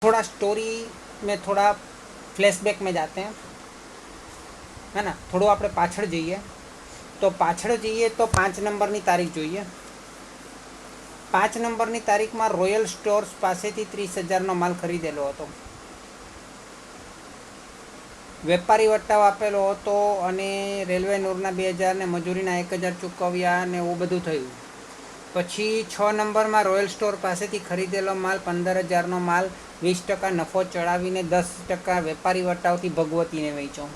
थोड़ा स्टोरी में थोड़ा फ्लैशबैक में जाते हैं, है ना। थोड़ो આપણે પાછળ જઈએ તો પાછળ જઈએ તો 5 નંબરની તારીખ જોઈએ। 5 નંબરની તારીખમાં રોયલ સ્ટોર્સ પાસેથી 30,000નો માલ ખરીદેલો હતો। વેપારી વટ્ટાઓ આપેલો હતો અને રેલવે નૂરના 2,000 ને મજૂરીના 1,000 ચૂકવ્યા ને એવું બધું થયું। પછી 6 નંબરમાં રોયલ સ્ટોર પાસેથી ખરીદેલો માલ 15,000નો માલ 20% નફો ચડાવીને 10% વેપારી વટ્ટાઓથી ભગવતીને વેચ્યો।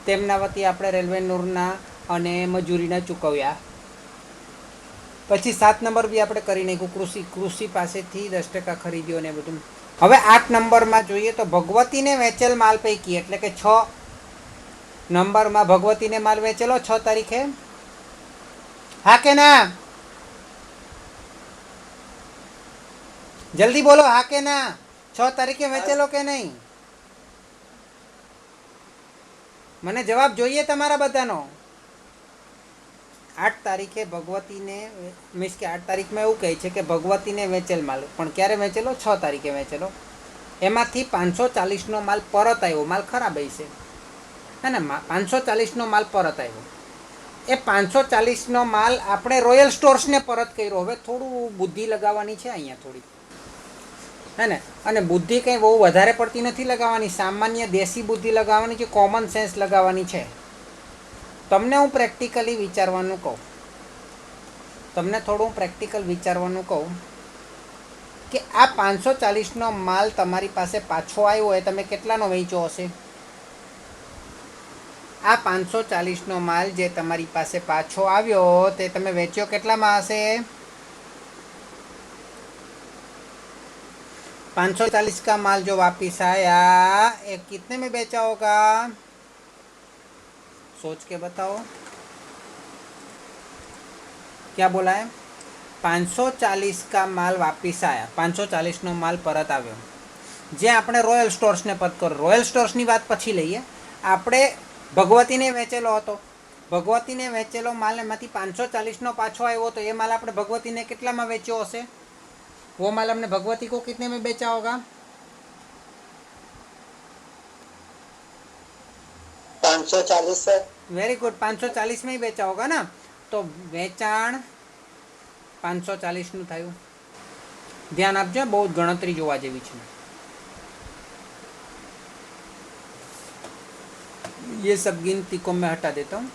તેમના વતી આપણે રેલવે નૂરના અને મજૂરીના ચૂકવ્યા। પછી 7 નંબર બી આપણે કરી નાખ્યું, કૃષિ પાસેથી 10% ખરીદ્યો ને બધું। હવે 8 નંબરમાં જોઈએ તો ભગવતીને વેચેલ માલ પૈકી, એટલે કે 6 નંબરમાં ભગવતીને માલ વેચેલો 6 તારીખે, હા કે ના? જલ્દી બોલો, હા કે ના? 6 તારીખે વેચેલો કે નહીં? મને જવાબ જોઈએ તમારા બધાનો। 8 તારીખે ભગવતીને મીન્સ કે 8 તારીખમાં એવું કહે છે કે ભગવતીને વેચેલ માલ, પણ ક્યારે વેચેલો? 6 તારીખે વેચેલો। એમાંથી 540નો માલ પરત આવ્યો, માલ ખરાબ હશે, હે ને? 540નો માલ પરત આવ્યો। એ 540નો માલ આપણે રોયલ સ્ટોર્સને પરત કર્યો। હવે થોડું બુદ્ધિ લગાવવાની છે અહીંયા થોડી, હે ને? અને બુદ્ધિ કંઈ બહુ વધારે પડતી નથી લગાવવાની, સામાન્ય દેશી બુદ્ધિ લગાવવાની છે, કોમન સેન્સ લગાવવાની છે। તમને હું પ્રેક્ટિકલી વિચારવાનું કહું, તમને થોડું પ્રેક્ટિકલ વિચારવાનું કહું કે આ 540નો માલ તમારી પાસે પાછો આવ્યો હોય, તમે કેટલાનો વેચ્યો હશે? આ 540નો માલ જે તમારી પાસે પાછો આવ્યો તે તમે વેચ્યો કેટલામાં હશે? 540 का माल जो वापिस आया ये कितने में बेचा होगा? सोच के बताओ, क्या बोला है? 540 का माल वापिस आया, 540નો માલ પરત આવ્યો, જે આપણે રોયલ સ્ટોર્સને પરત કરો। રોયલ સ્ટોર્સની વાત પછી લઈએ। આપણે ભગવતીને વેચેલો હતો, ભગવતીને વેચેલો માલ એમાંથી 540નો પાછો આવ્યો તો એ માલ આપણે ભગવતીને કેટલામાં વેચ્યો હશે? वो माल हमने भगवती को कितने में बेचा होगा? 540 से। वेरी गुड, 540 में ही बेचा होगा ना। तो વેચાણ 540નું થયું। ધ્યાન આપજો, બહુ ગણતરી જોવા જેવી છે। ये सब गिनती को मैं हटा देता हूँ।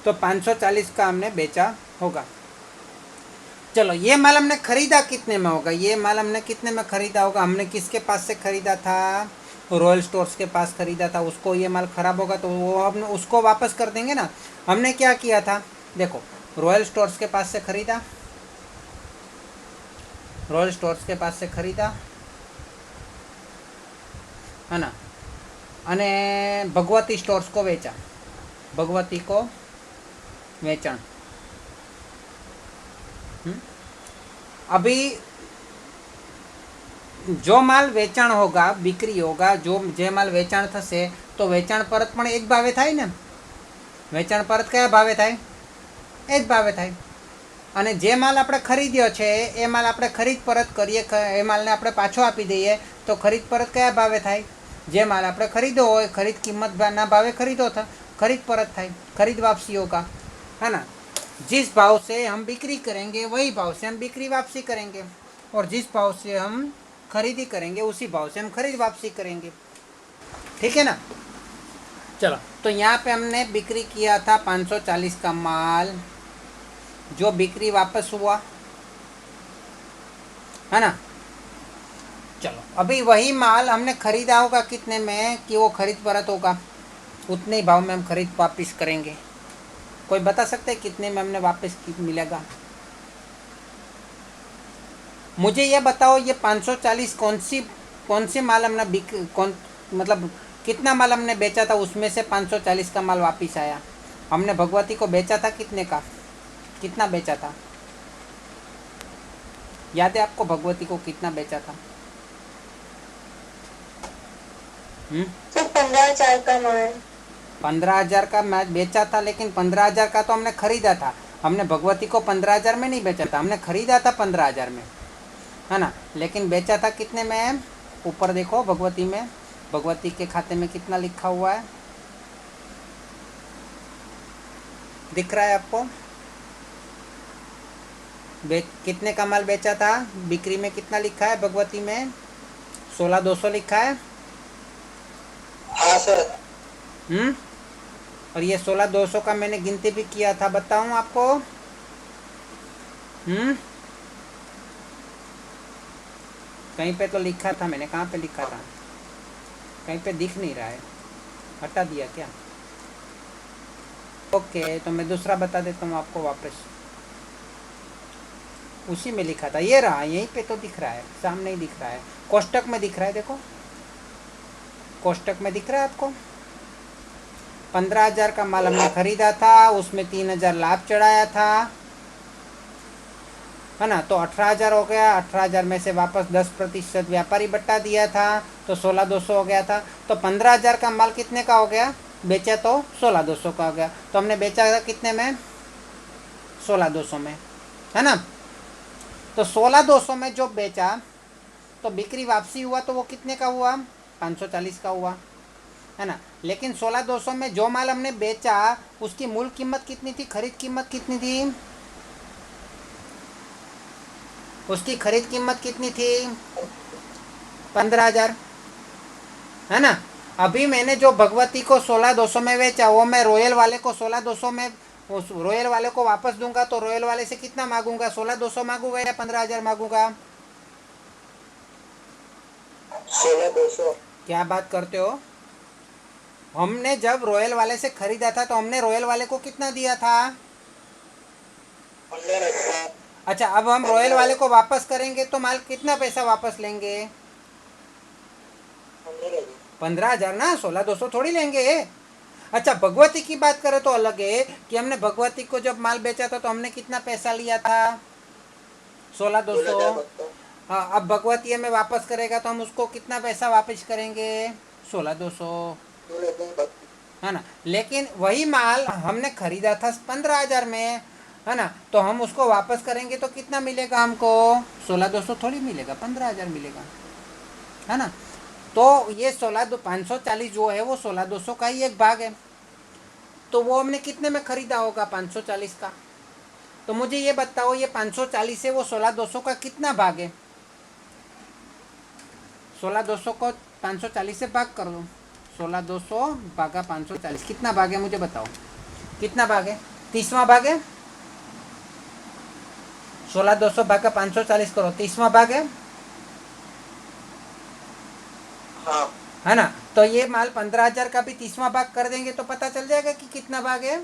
तो 540 का हमने बेचा होगा। चलो, ये माल हमने खरीदा कितने में होगा? ये माल हमने कितने में खरीदा होगा? हमने किसके पास से खरीदा था? रॉयल स्टोर्स के पास खरीदा था। उसको ये माल खराब होगा तो वो हमने उसको वापस कर देंगे ना। हमने क्या किया था, देखो, रॉयल स्टोर्स के पास से खरीदा, रॉयल स्टोर्स के पास से खरीदा, है ना, અને ભગવતી સ્ટોર્સ को વેચા, भगवती को वेचाण। अभी जो माल वेचाण होगा, बिक्री होगा, जो जे माल वेचाण थशे तो वेचाण परत पण एज भावे थाय ने। वेचाण परत कया भावे थाय? एज भावे थाय। अने जे माल आपणे खरीद्यो छे ए माल आपणे खरीद परत करीए, ए मालने आपणे पाछो आपी दईए तो खरीद परत कया भावे थाय? जे माल आपणे खरीदो होय, खरीद किंमत ना भावे खरीदो था, खरीद परत थाय, खरीद वापसी होगा, है ना। जिस भाव से हम बिक्री करेंगे वही भाव से हम बिक्री वापसी करेंगे, और जिस भाव से हम खरीदी करेंगे उसी भाव से हम खरीद वापसी करेंगे। ठीक है ना। चलो, तो यहाँ पे हमने बिक्री किया था 540 का माल, जो बिक्री वापस हुआ, है ना। चलो, अभी वही माल हमने खरीदा होगा कितने में कि वो खरीद परत होगा, उतने ही भाव में हम खरीद वापस करेंगे। कोई बता सकते हैं कितने में हमने वापस मिलेगा? मुझे ये बताओ, ये 540 कौन सी माल हमने मतलब कितना माल हमने बेचा था, उसमें से 540 का माल वापस आया। हमने भगवती को बेचा था कितने का, कितना बेचा था? याद है आपको भगवती को कितना बेचा था? 15,000 का माल। 15,000 का मैच बेचा था, लेकिन 15,000 का तो हमने खरीदा था। हमने भगवती को 15,000 में नहीं बेचा था, हमने खरीदा था 15,000 में, है ना। लेकिन बेचा था कितने में? ऊपर देखो भगवती में, भगवती के खाते में कितना लिखा हुआ है, दिख रहा है आपको? कितने का माल बेचा था? बिक्री में कितना लिखा है भगवती में? 16,200 लिखा है। हाँ सर। और ये 16,200 का मैंने गिनती भी किया था, बताऊं आपको? कहीं पे तो लिखा था मैंने, कहाँ पे लिखा था? कहीं पे दिख नहीं रहा है, हटा दिया क्या? ओके, तो मैं दूसरा बता देता हूँ आपको वापस। उसी में लिखा था, ये रहा, यहीं पे तो दिख रहा है, सामने ही दिख रहा है, कोष्टक में दिख रहा है, देखो कोष्टक में दिख रहा है आपको। 15,000 का माल हमने खरीदा था, उसमें 3,000 लाभ चढ़ाया था, है ना। तो 18,000 हो गया, 18,000 में से वापस 10% व्यापारी बट्टा दिया था, तो 16,200 हो गया था। तो 15,000 का माल कितने का हो गया? बेचा तो 16,200 का हो गया। तो हमने बेचा था कितने में? 16,200 में, है ना। तो 16,200 में जो बेचा, तो बिक्री वापसी हुआ तो वो कितने का हुआ? 540 का हुआ, है ना। लेकिन 16,200 में जो माल हमने बेचा, उसकी मूल कीमत कितनी थी? खरीद कीमत कितनी थी? उसकी खरीद कीमत कितनी थी? 15,000, है ना। अभी मैंने जो भगवती को 16,200 में बेचा, वो मैं रॉयल वाले को 16,200 में, उस रॉयल वाले को वापस दूंगा, तो रॉयल वाले से कितना मांगूंगा? 16,200 मांगूंगा या 15,000 मांगूंगा? 16,200। क्या बात करते हो? हमने जब रॉयल वाले से खरीदा था, तो हमने रॉयल वाले को कितना दिया था? 15,000। अच्छा, अब हम रॉयल वाले को वापस करेंगे तो माल कितना पैसा वापस लेंगे? 15,000 ना, 16,200 थोड़ी लेंगे। अच्छा, भगवती की बात करें तो अलग है कि हमने भगवती को जब माल बेचा था तो हमने कितना पैसा लिया था? 16,200। 16,200। हाँ, अब भगवती हमें वापस करेगा तो हम उसको कितना पैसा वापस करेंगे? 16,200, 16,200। है ना। लेकिन वही माल हमने खरीदा था 15,000 में, है ना। तो हम उसको वापस करेंगे तो कितना मिलेगा हमको? 16,200 थोड़ी मिलेगा, 15,000 मिलेगा, है ना। तो ये 540 जो है वो 16,200 का ही एक भाग है। तो वो हमने कितने में खरीदा होगा? 540 का। तो मुझे ये बताओ, ये 540 है, वो 16,200 का कितना भाग है? 16,200 को 540 से भाग कर दो, 16,200 भागा 540, कितना भाग है मुझे बताओ? कितना भाग है? 30वां भाग है। 16,200 भागा 540 करो, 30वां भाग है, हाँ। है ना। तो ये माल 15,000 का भी 30वां भाग कर देंगे तो पता चल जाएगा कि कितना भाग है,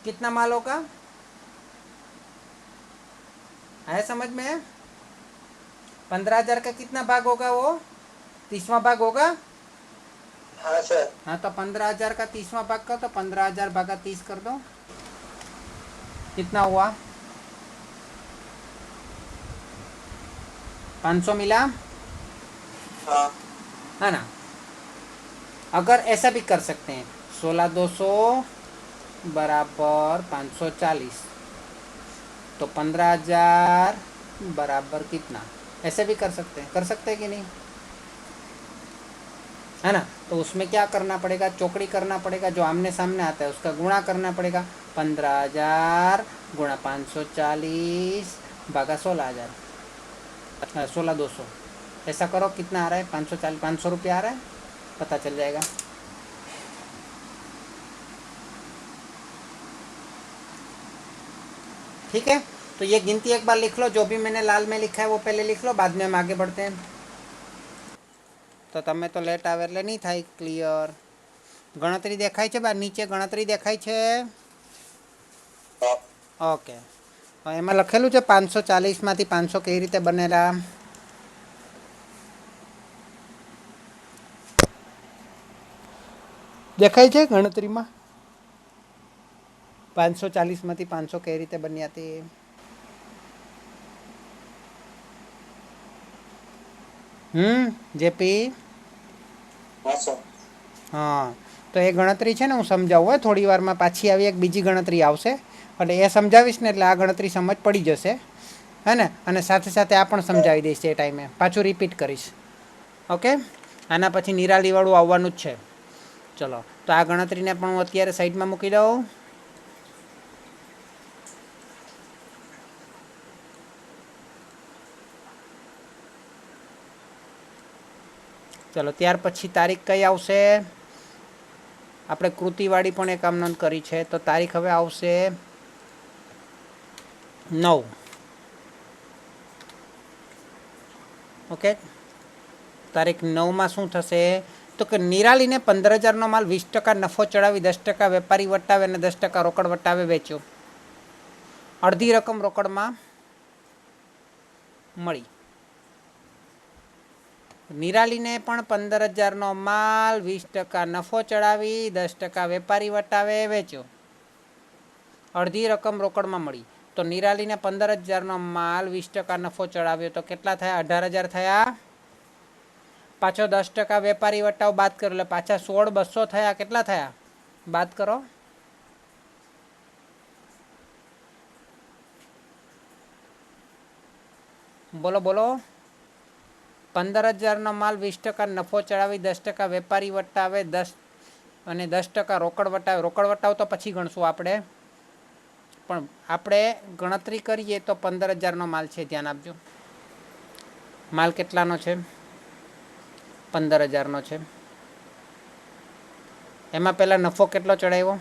कितना माल होगा। है समझ में? 15,000 का कितना भाग होगा? वो 30वां भाग होगा। हाँ सर। हाँ, तो 15,000 का 30वां भाग का, तो 15,000 भागा 30 कर दो, कितना हुआ? 500 मिला, हाँ। है ना। अगर ऐसा भी कर सकते हैं, 16,200 बराबर 540, तो 15,000 बराबर कितना? ऐसे भी कर सकते हैं कि नहीं, है ना। तो उसमें क्या करना पड़ेगा? चौकड़ी करना पड़ेगा, जो आमने सामने आता है उसका गुणा करना पड़ेगा। 15,000 गुणा 540 भागा 16,000, 16,200, ऐसा करो, कितना आ रहा है? 540, 500 रुपया आ रहा है, पता चल जाएगा। ठीक है, तो ये गिनती एक बार लिख लो, जो भी मैंने लाल में लिखा है वो पहले लिख लो, बाद में हम आगे बढ़ते हैं। तो તમે તો લેટ આવે એટલે નહીં થાય ક્લિયર. ગણતરી દેખાય છે બાર નીચે? ગણતરી દેખાય છે? ઓકે, એમાં લખેલું છે 540માંથી 500 કઈ રીતે બનેલા? દેખાય છે ગણતરીમાં? 540માંથી 500 કઈ રીતે બન્યા તે? જેપી? हाँ सर। हाँ, તો એ ગણતરી છે ને હું સમજાવું હોય થોડી વારમાં પાછી આવી એક બીજી ગણતરી આવશે એટલે એ સમજાવીશ ને એટલે આ ગણતરી સમજ પડી જશે હે ને અને સાથે સાથે આ પણ સમજાવી દઈશ એ ટાઈમે પાછું રિપીટ કરીશ ઓકે આના પછી નિરાલીવાળું આવવાનું જ છે ચલો તો આ ગણતરીને પણ હું અત્યારે સાઈડમાં મૂકી દઉં ચલો ત્યાર પછી તારીખ કઈ આવશે આપણે કૃતિવાળી પણ એક આમ નોંધ કરી છે તો તારીખ હવે આવશે 9 ઓકે તારીખ 9માં શું થશે તો કે નિરાલીને 15,000નો માલ 20% નફો ચડાવી 10% વેપારી વટાવે અને 10% રોકડ વટાવે વેચ્યો અડધી રકમ રોકડમાં મળી નિરાલીને પણ 15,000નો માલ 20% નફો ચડાવી 10% વેપારી વટાવે વેચ્યો અડધી રકમ રોકડમાં મળી તો નિરાલીને 15,000નો માલ 20% નફો ચડાવ્યો તો કેટલા થયા 18,000 થયા પાછો 10% વેપારી વટાવ બાદ કરો એટલે પાછા 16,200 થયા કેટલા થયા બાદ કરો બોલો બોલો 15,000નો માલ 20% નફો ચડાવી 10% વેપારી વટાવે 10 અને 10% રોકડ વટાવે રોકડ વટાવ તો પછી ગણશું આપણે પણ આપણે ગણતરી કરીએ તો 15,000નો માલ છે ધ્યાન આપજો માલ કેટલાનો છે 15,000નો છે એમાં પહેલાં નફો કેટલો ચડાવ્યો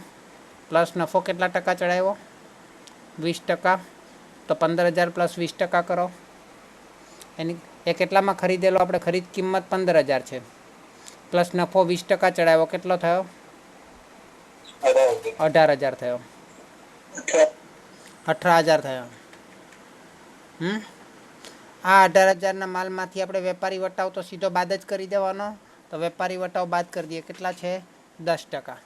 પ્લસ નફો કેટલા ટકા ચડાવ્યો 20% તો 15,000 પ્લસ 20% કરો એની એ કેટલામાં ખરીદેલો આપણે ખરીદ કિંમત 15,000 છે પ્લસ નફો 20% ચડાવ્યો કેટલો થયો 18,000 થયો 18,000 થયો આ 18,000ના માલમાંથી આપણે વેપારી વટાવ તો સીધો બાદ જ કરી દેવાનો તો વેપારી વટાવ બાદ કરી દઈએ કેટલા છે 10%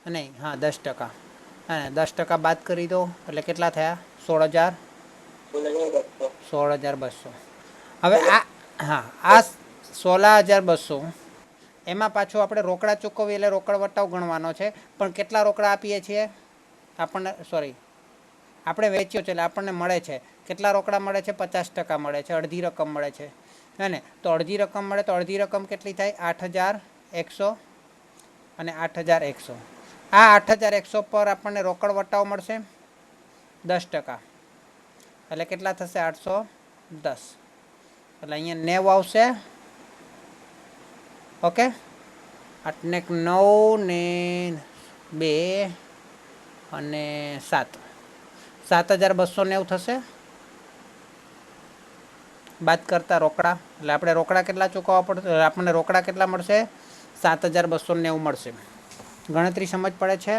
નહીં હા 10% અને 10% બાદ કરી દો એટલે કેટલા થયા 16,200 હવે આ હા આ 16,200 એમાં પાછું આપણે રોકડા ચૂકવીએ એટલે રોકડ વટાવ ગણવાનો છે પણ કેટલા રોકડા આપીએ છીએ આપણને સોરી આપણે વેચ્યો છે એટલે આપણને મળે છે કેટલા રોકડા મળે છે 50% મળે છે અડધી રકમ મળે છે હે ને તો અડધી રકમ મળે તો અડધી રકમ કેટલી થાય 8,100 અને 8,100 આ 8,100 પર આપણને રોકડ વટાવ મળશે 10% એટલે કેટલા થશે 810 એટલે અહીંયા 90 આવશે ઓકે 8 ને 9 ને 2 અને 7 7,290 થશે બાદ કરતા રોકડા એટલે આપણે રોકડા કેટલા ચૂકવવા પડશે આપણને રોકડા કેટલા મળશે 7,290 મળશે ગણતરી સમજ પડે છે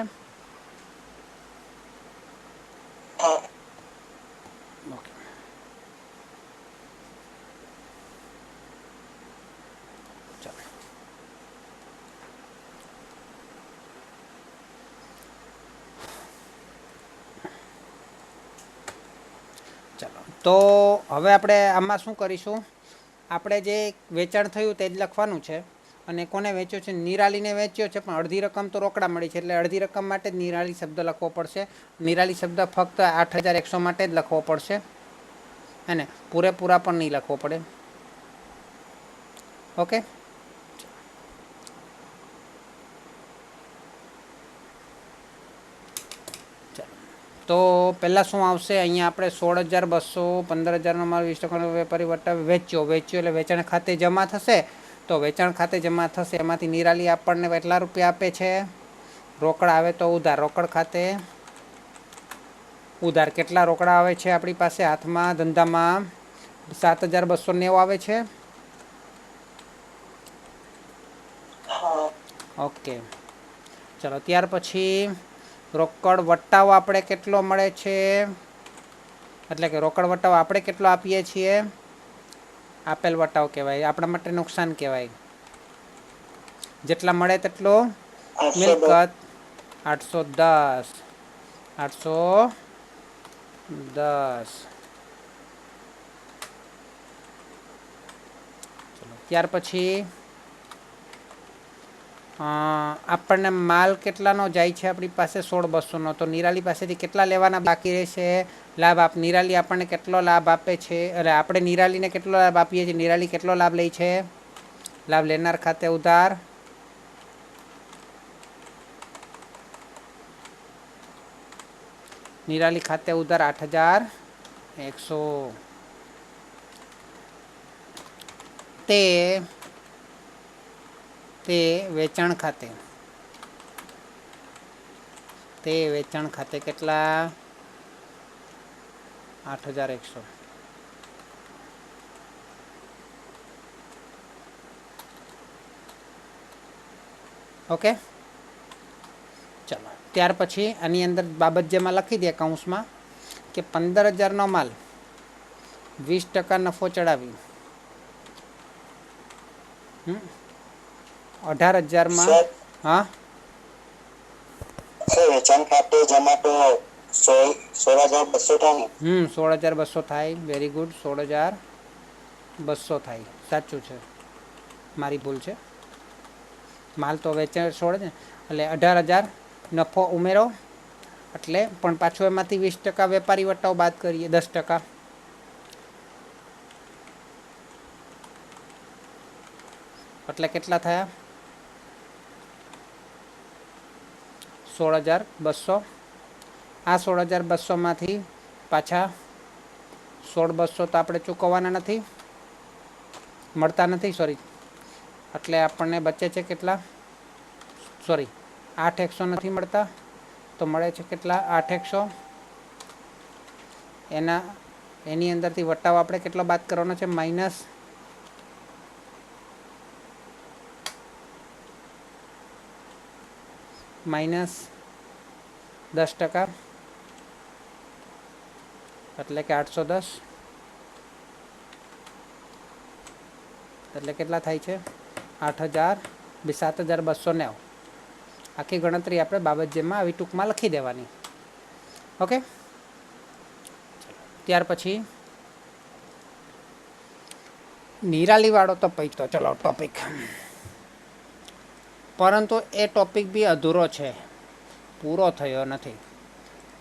ઓકે ચાલો તો હવે આપણે આમાં શું કરીશું આપણે જે વેચાણ થયું તે જ લખવાનું છે અને કોને વેચ્યો છે નિરાલીને વેચ્યો છે પણ અડધી રકમ તો રોકડા મળી છે એટલે અડધી રકમ માટે જ નિરાલી શબ્દ લખવો પડશે નિરાલી શબ્દ ફક્ત 8,100 માટે જ લખવો પડશે અને પૂરેપૂરા પણ નહીં લખવો પડે ઓકે તો પહેલાં શું આવશે અહીંયા આપણે 16,200 15,000નો માલ 20% વેપારી વટાવે વેચ્યો એટલે વેચાણ ખાતે જમા થશે તો વેચાણ ખાતે જમા થશે એમાંથી નિરાલી આપણને કેટલા રૂપિયા આપે છે રોકડા આવે તો ઉધાર રોકડ ખાતે ઉધાર કેટલા રોકડા આવે છે આપણી પાસે હાથમાં ધંધામાં 7,290 આવે છે ઓકે ચલો ત્યાર પછી રોકડ વટાવ આપણે કેટલો મળે છે એટલે કે રોકડ વટાવ આપણે કેટલો આપીએ છીએ આપેલ વટાવ કહેવાય આપણા માટે નુકસાન કહેવાય જેટલા મળે તેટલો મિલકત 810 ચલો ત્યાર પછી આપણને માલ કેટલાનો જાય છે આપણી પાસે 16,200નો, તો નિરાલી પાસેથી કેટલા લેવાના બાકી રહેશે લાભ? નિરાલી આપણને કેટલો લાભ આપે છે, અરે આપણે નિરાલીને કેટલો લાભ આપીએ છીએ, નિરાલી કેટલો લાભ લે છે? લાભ લેનાર ખાતે ઉધાર નિરાલી ખાતે ઉધાર 8,100 તે વેચાણ ખાતે કેટલા? 8,100. ઓકે, ચલો ત્યાર પછી આની અંદર બાબત જેમાં લખી દે કૌંસમાં કે 15,000નો માલ 20% નફો ચડાવી 18,000માં સર હા સર વેચાણ ખાતે જમા તો 16,200 થાય ને? 16,200 થાય. વેરી ગુડ, 16,200 થાય. સાચું છે, મારી ભૂલ છે. માલ તો વેચાણ 16 ને, એટલે 18,000 નફો ઉમેરો, એટલે પણ પાછું એમાંથી 20% વેપારી વટાવ બાદ કરીએ, 10%. એટલે કેટલા થયા? 16,200. આ 16,200માંથી પાછા 16,200 તો આપણે ચૂકવવાના નથી, મળતા નથી, સોરી. એટલે આપણને બચે છે કેટલા? સોરી, 8,100 નથી મળતા, તો મળે છે કેટલા? 8,100. એની અંદરથી વટાવ આપણે કેટલો બાદ કરવાનો છે? માઇનસ 10%, એટલે કે 810. એટલે કેટલા થાય છે? 7,290. આખી ગણતરી આપણે બાબત જેમાં આવી ટૂંકમાં લખી દેવાની. ઓકે, ત્યાર પછી નિરાલીવાળો તો પૈતો ચલો ટોપિક, પરંતુ એ ટોપિક બી અધૂરો છે, પૂરો થયો નથી.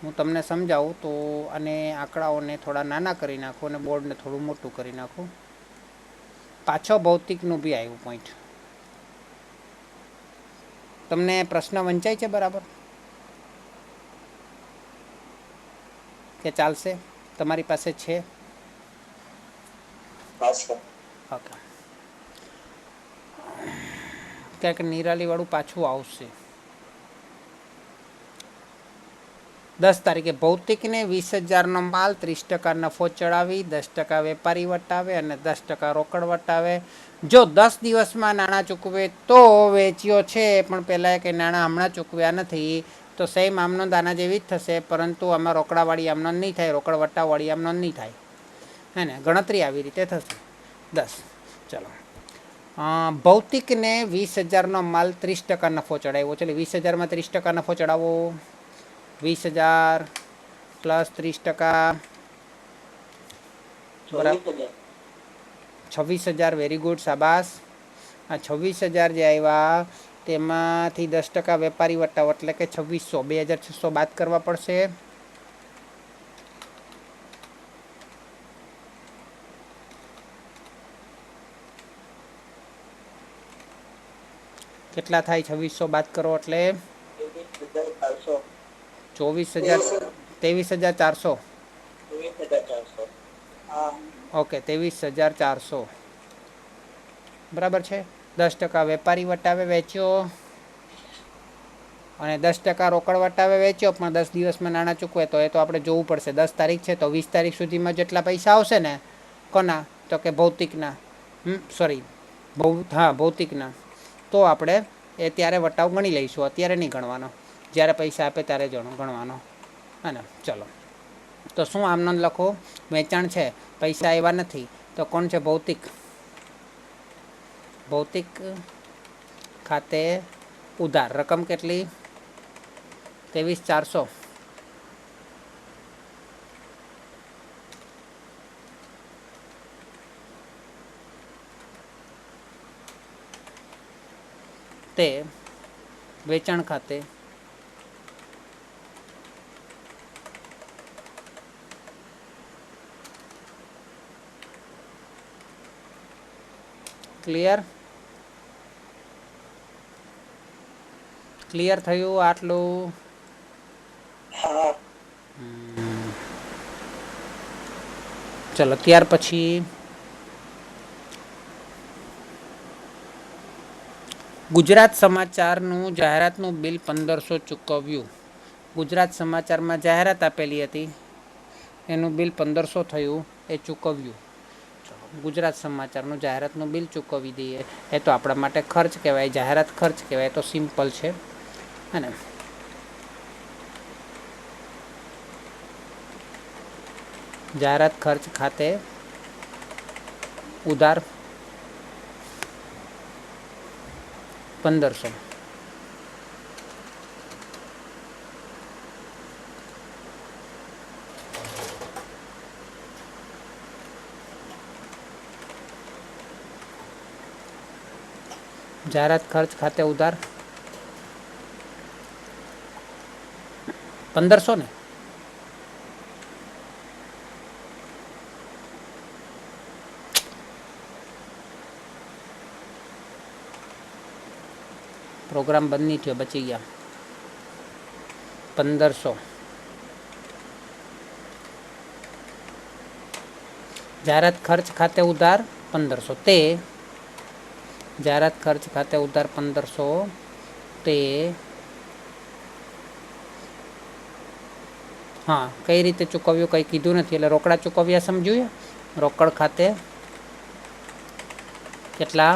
હું તમને સમજાવું તો અને આંકડાઓને થોડા નાના કરી નાખું અને બોર્ડને થોડું મોટું કરી નાખું. પાછો ભૌતિકનું બી આવ્યું પોઈન્ટ. તમને પ્રશ્ન વંચાય છે બરાબર કે ચાલશે? તમારી પાસે છે? ઓકે, ક્યાંક નિરાલીવાળું પાછું આવશે. 10 તારીખે ભૌતિકને 20,000નો માલ 30% નફો ચડાવી 10% વેપારી વટાવે અને 10% રોકડ વટાવે. જો 10 દિવસમાં નાણાં ચૂકવે તો વેચ્યો છે, પણ પહેલાં કંઈ નાણાં હમણાં ચૂકવ્યા નથી, તો સેમ આમનો દાના જેવી જ થશે, પરંતુ આમાં રોકડાવાળી આમનો નહીં થાય, રોકડ વટાવવાળી આમનો નહીં થાય. હે ને, ગણતરી આવી રીતે થશે. 10, ચલો. ભૌતિકને 20,000નો માલ 30% નફો ચડાવ્યો, ચલો 20,000માં 30% નફો ચડાવો. 20,000 પ્લસ 30%, 26,000. વેરી ગુડ, શાબાશ. આ 26,000 જે આવ્યા તેમાંથી 10% વેપારી વટાવ, એટલે કે 2,600. 2,600 બાદ કરવા પડશે. કેટલા થાય? 2,600 બાદ કરો એટલે 23,400. ઓકે, 23,400 બરાબર છે. 10% વેપારી વટાવે વેચ્યો અને 10% રોકડ વટાવે વેચ્યો, પણ 10 દિવસમાં નાણાં ચૂકવે તો એ તો આપણે જોવું પડશે. 10 તારીખ છે, તો 20 તારીખ સુધીમાં જેટલા પૈસા આવશે ને, કોના? તો કે ભૌતિકના, ભૌતિકના, તો આપણે એ ત્યારે વટાવ ગણી લઈશું, અત્યારે નહીં ગણવાનો. જ્યારે પૈસા આપે ત્યારે ગણવાનો. હા ને, ચલો. તો શું આમનો લખો? વેચાણ છે, પૈસા આવ્યા નથી, તો કોણ છે? ભૌતિક. ભૌતિક ખાતે ઉધાર રકમ કેટલી? 23,400. તે વેચાણ ખાતે ક્લિયર ક્લિયર થયું આટલું? હા ચલો ત્યાર પછી ગુજરાત સમાચારનું જાહેરાતનું બિલ 1500 ચૂકવ્યું. ગુજરાત સમાચારમાં જાહેરાત આપેલી હતી, એનું બિલ 1500 થયું, એ ચૂકવ્યું. ગુજરાત સમાચારનું જાહેરાતનું બિલ ચૂકવી દઈએ. એ તો આપણા માટે ખર્ચ કહેવાય, જાહેરાત ખર્ચ કહેવાય, તો સિમ્પલ છે હે ને. જાહેરાત ખર્ચ ખાતે ઉધાર 1500. જાહેરાત ખર્ચ ખાતે ઉધાર 1500 ને. પ્રોગ્રામ બંધ નહીં થયો, બચી ગયા 1500. જાહેરાત ખર્ચ ખાતે ઉધાર 1500 તે જાહેરાત ખર્ચ ખાતે ઉધાર 1500 તે હા કઈ રીતે ચૂકવ્યું કંઈ કીધું નથી, એટલે રોકડા ચૂકવ્યા સમજ્યું. રોકડ ખાતે કેટલા?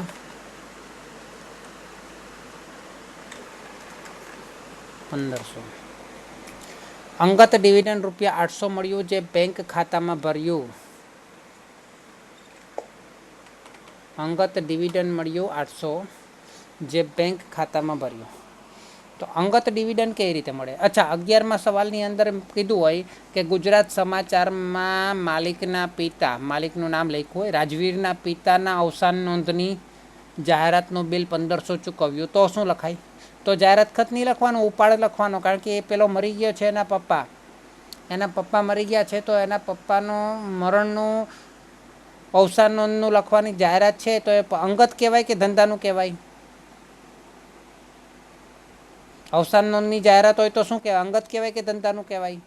1500. અંગત ડિવિડન્ડ રૂપિયા 800 મળ્યું, જે બેંક ખાતામાં ભર્યું. અંગત ડિવિડન્ડ મળ્યું 800, જે બેંક ખાતામાં ભર્યું. તો અંગત ડિવિડન્ડ કેવી રીતે મળે? અચ્છા, 11મા સવાલની અંદર કીધું હોય કે ગુજરાત સમાચારમાં માલિકના પિતા, માલિકનું નામ લખ્યું હોય, રાજવીરના પિતાના અવસાન નોંધની જાહેરાતનું બિલ 1500 ચૂકવ્યું, તો શું લખાય? તો જાહેરાત ખત નહીં લખવાનું, ઉપાડ લખવાનો, કારણ કે એ પેલો મરી ગયો છે, એના પપ્પા મરી ગયા છે, તો એના પપ્પાનો મરણનું અવસાન નોંધનું લખવાની જાહેરાત છે, તો એ અંગત કહેવાય કે ધંધાનું કહેવાય? અવસાન નોંધની જાહેરાત હોય તો શું કહેવાય? અંગત કહેવાય કે ધંધાનું કહેવાય?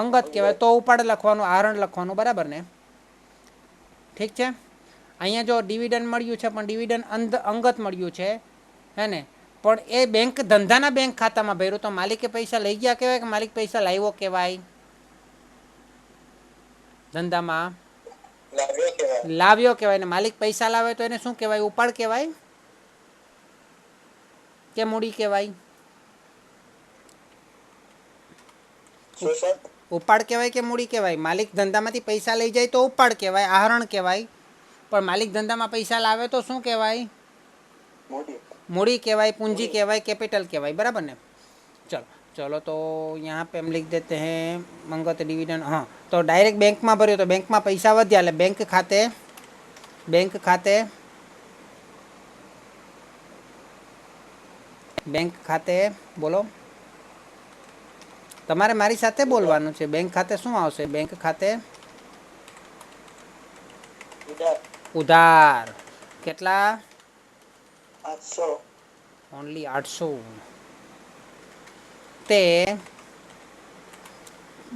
અંગત કહેવાય. તો ઉપાડ લખવાનું, આહરણ લખવાનું, બરાબર ને? ઠીક છે. અહીંયા જો ડિવિડન્ડ મળ્યું છે, પણ ડિવિડન્ડ અંગત મળ્યું છે હે ને, પણ એ બેંક ધંધાના બેંક ખાતામાં ભર્યું, તો માલિકે પૈસા લઈ ગયા કહેવાય કે માલિક પૈસા લાવ્યો કહેવાય? ધંધામાં લાવ્યો કહેવાય ને માલિક પૈસા લાવે તો એને શું કહેવાય? ઉપાડ કહેવાય કે મૂડી કહેવાય? ઉપાડ કહેવાય કે મૂડી કહેવાય? માલિક ધંધામાંથી પૈસા લઈ જાય તો ઉપાડ કહેવાય, આહરણ કહેવાય. પણ માલિક ધંધામાં પૈસા લાવે તો શું કહેવાય? મૂડી કહેવાય, પૂંજી કહેવાય, कैपिटल कहेवाय, बराबर ने? चलो तो यहाँ पे हम लिख देते हैं मंगत डिविडेंड. हाँ, तो डायरेक्ट बैंक में भर्यो तो बैंक में पैसा वध्या એટલે बैंक खाते बोलो, તમારે મારી સાથે બોલવાનું છે. બેંક ખાતે શું આવશે? બેંક ખાતે ઉધાર કેટલા? 800. ઓનલી 800. તે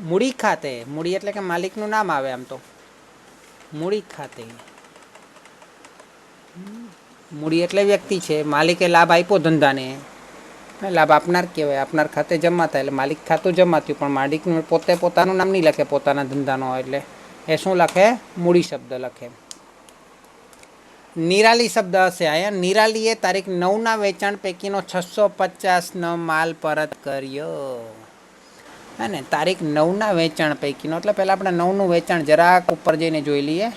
મૂડી ખાતે, મૂડી એટલે કે માલિકનું નામ આવે, આમ તો મૂડી ખાતે, મૂડી એટલે વ્યક્તિ છે. માલિકે લાભ આપ્યો ધંધાને, લાભ આપનાર કહેવાય. આપનાર ખાતે જમા થાય એટલે માલિક ખાતું જમા થયું, પણ માલિકનું પોતે પોતાનું નામ નહીં લખે, પોતાના ધંધાનો હોય એટલે એ શું લખે? મૂડી શબ્દ લખે. નિરાલી શબ્દ હશે અહીંયા. નિરાલીએ તારીખ 9ના વેચાણ પૈકીનો 650નો માલ પરત કર્યો. હે ને, તારીખ 9ના વેચાણ પૈકીનો એટલે પહેલાં આપણે 9નું વેચાણ જરાક ઉપર જઈને જોઈ લઈએ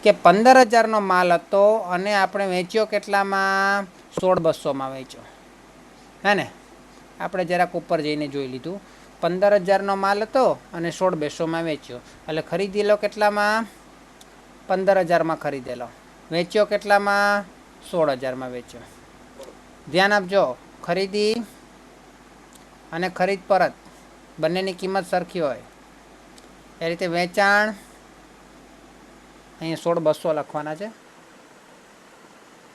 કે 15,000નો માલ હતો અને આપણે વેચ્યો કેટલામાં? 16,200માં વેચ્યો. હે ને, આપણે જરાક ઉપર જઈને જોઈ લીધું. 15,000નો માલ હતો અને 16,200માં વેચ્યો, એટલે ખરીદેલો કેટલામાં? 15,000માં ખરીદેલો. વેચ્યો કેટલામાં? 16,000માં વેચ્યો. ધ્યાન આપજો, खरीदी अने खरीद परत बंनेनी किंमत सरखी होय ए रीते वेचाण अहीं 16,200 लखवाना छे।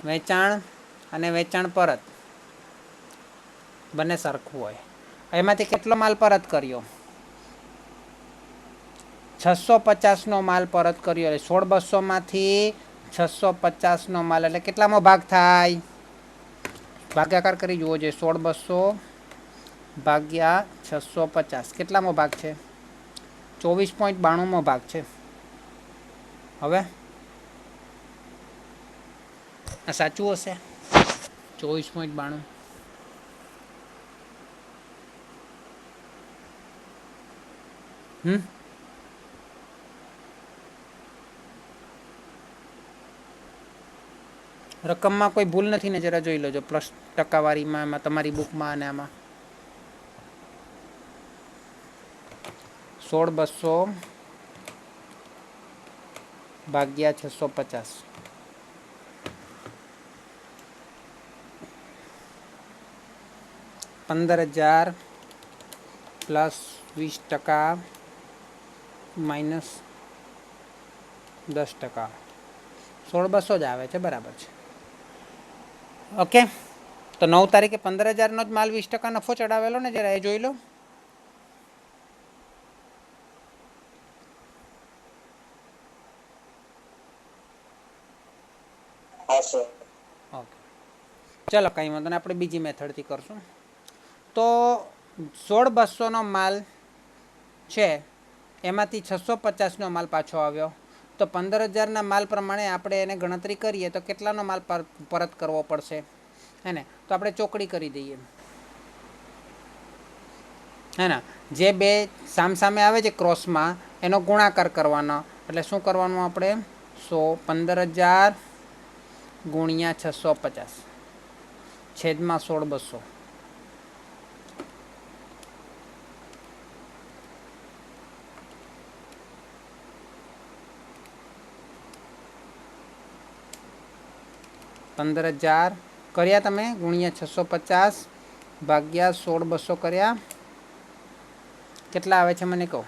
वेचाण अने वेचाण परत बंने सरखुं होय। एमांथी केटलो माल परत कर्यो? 650 नो माल परत कर्यो એટલે 16,200 मांथी 650 नो माल એટલે કેટલામો ભાગ થાય? ભાગાકાર કરી જુઓ જે 16,200 ભાગ્યા 650 કેટલામો ભાગ છે? 24.92મો ભાગ છે। હવે આ સાચું હશે? 24.92 રકમમાં કોઈ ભૂલ નથી ને? જરા જોઈ લેજો પ્લસ ટકાવારીમાં, એમાં તમારી બુકમાં અને આમાં 16,200 ભાગ્યા 650 15,000 પ્લસ 20% માઇનસ 10%, 16,200 જ આવે છે, બરાબર છે। ઓકે, તો 9 તારીખે 15,000નો જ માલ 20% નફો ચડાવેલો ને, જરા એ જોઈ લો। हाँ सर। ઓકે, ચલો કંઈ વાંધો નહીં, આપણે બીજી મેથડથી કરશું। તો 16,200નો માલ છે એમાંથી 650નો માલ પાછો આવ્યો, તો 15,000ના માલ પ્રમાણે આપણે એને ગણતરી કરીએ તો કેટલાનો માલ પરત કરવો પડશે હે ને? તો આપણે ચોકડી કરી દઈએ હે ને? જે બે સામસામે આવે છે ક્રોસમાં એનો ગુણાકાર કરવાનો, એટલે શું કરવાનું આપણે? 15,000 ગુણ્યા 650 છેદમાં 16,200 15,000 કર્યા તમે ગુણ્યા 650 ભાગ્યા 16,200 કર્યા, કેટલા આવે છે મને કહો?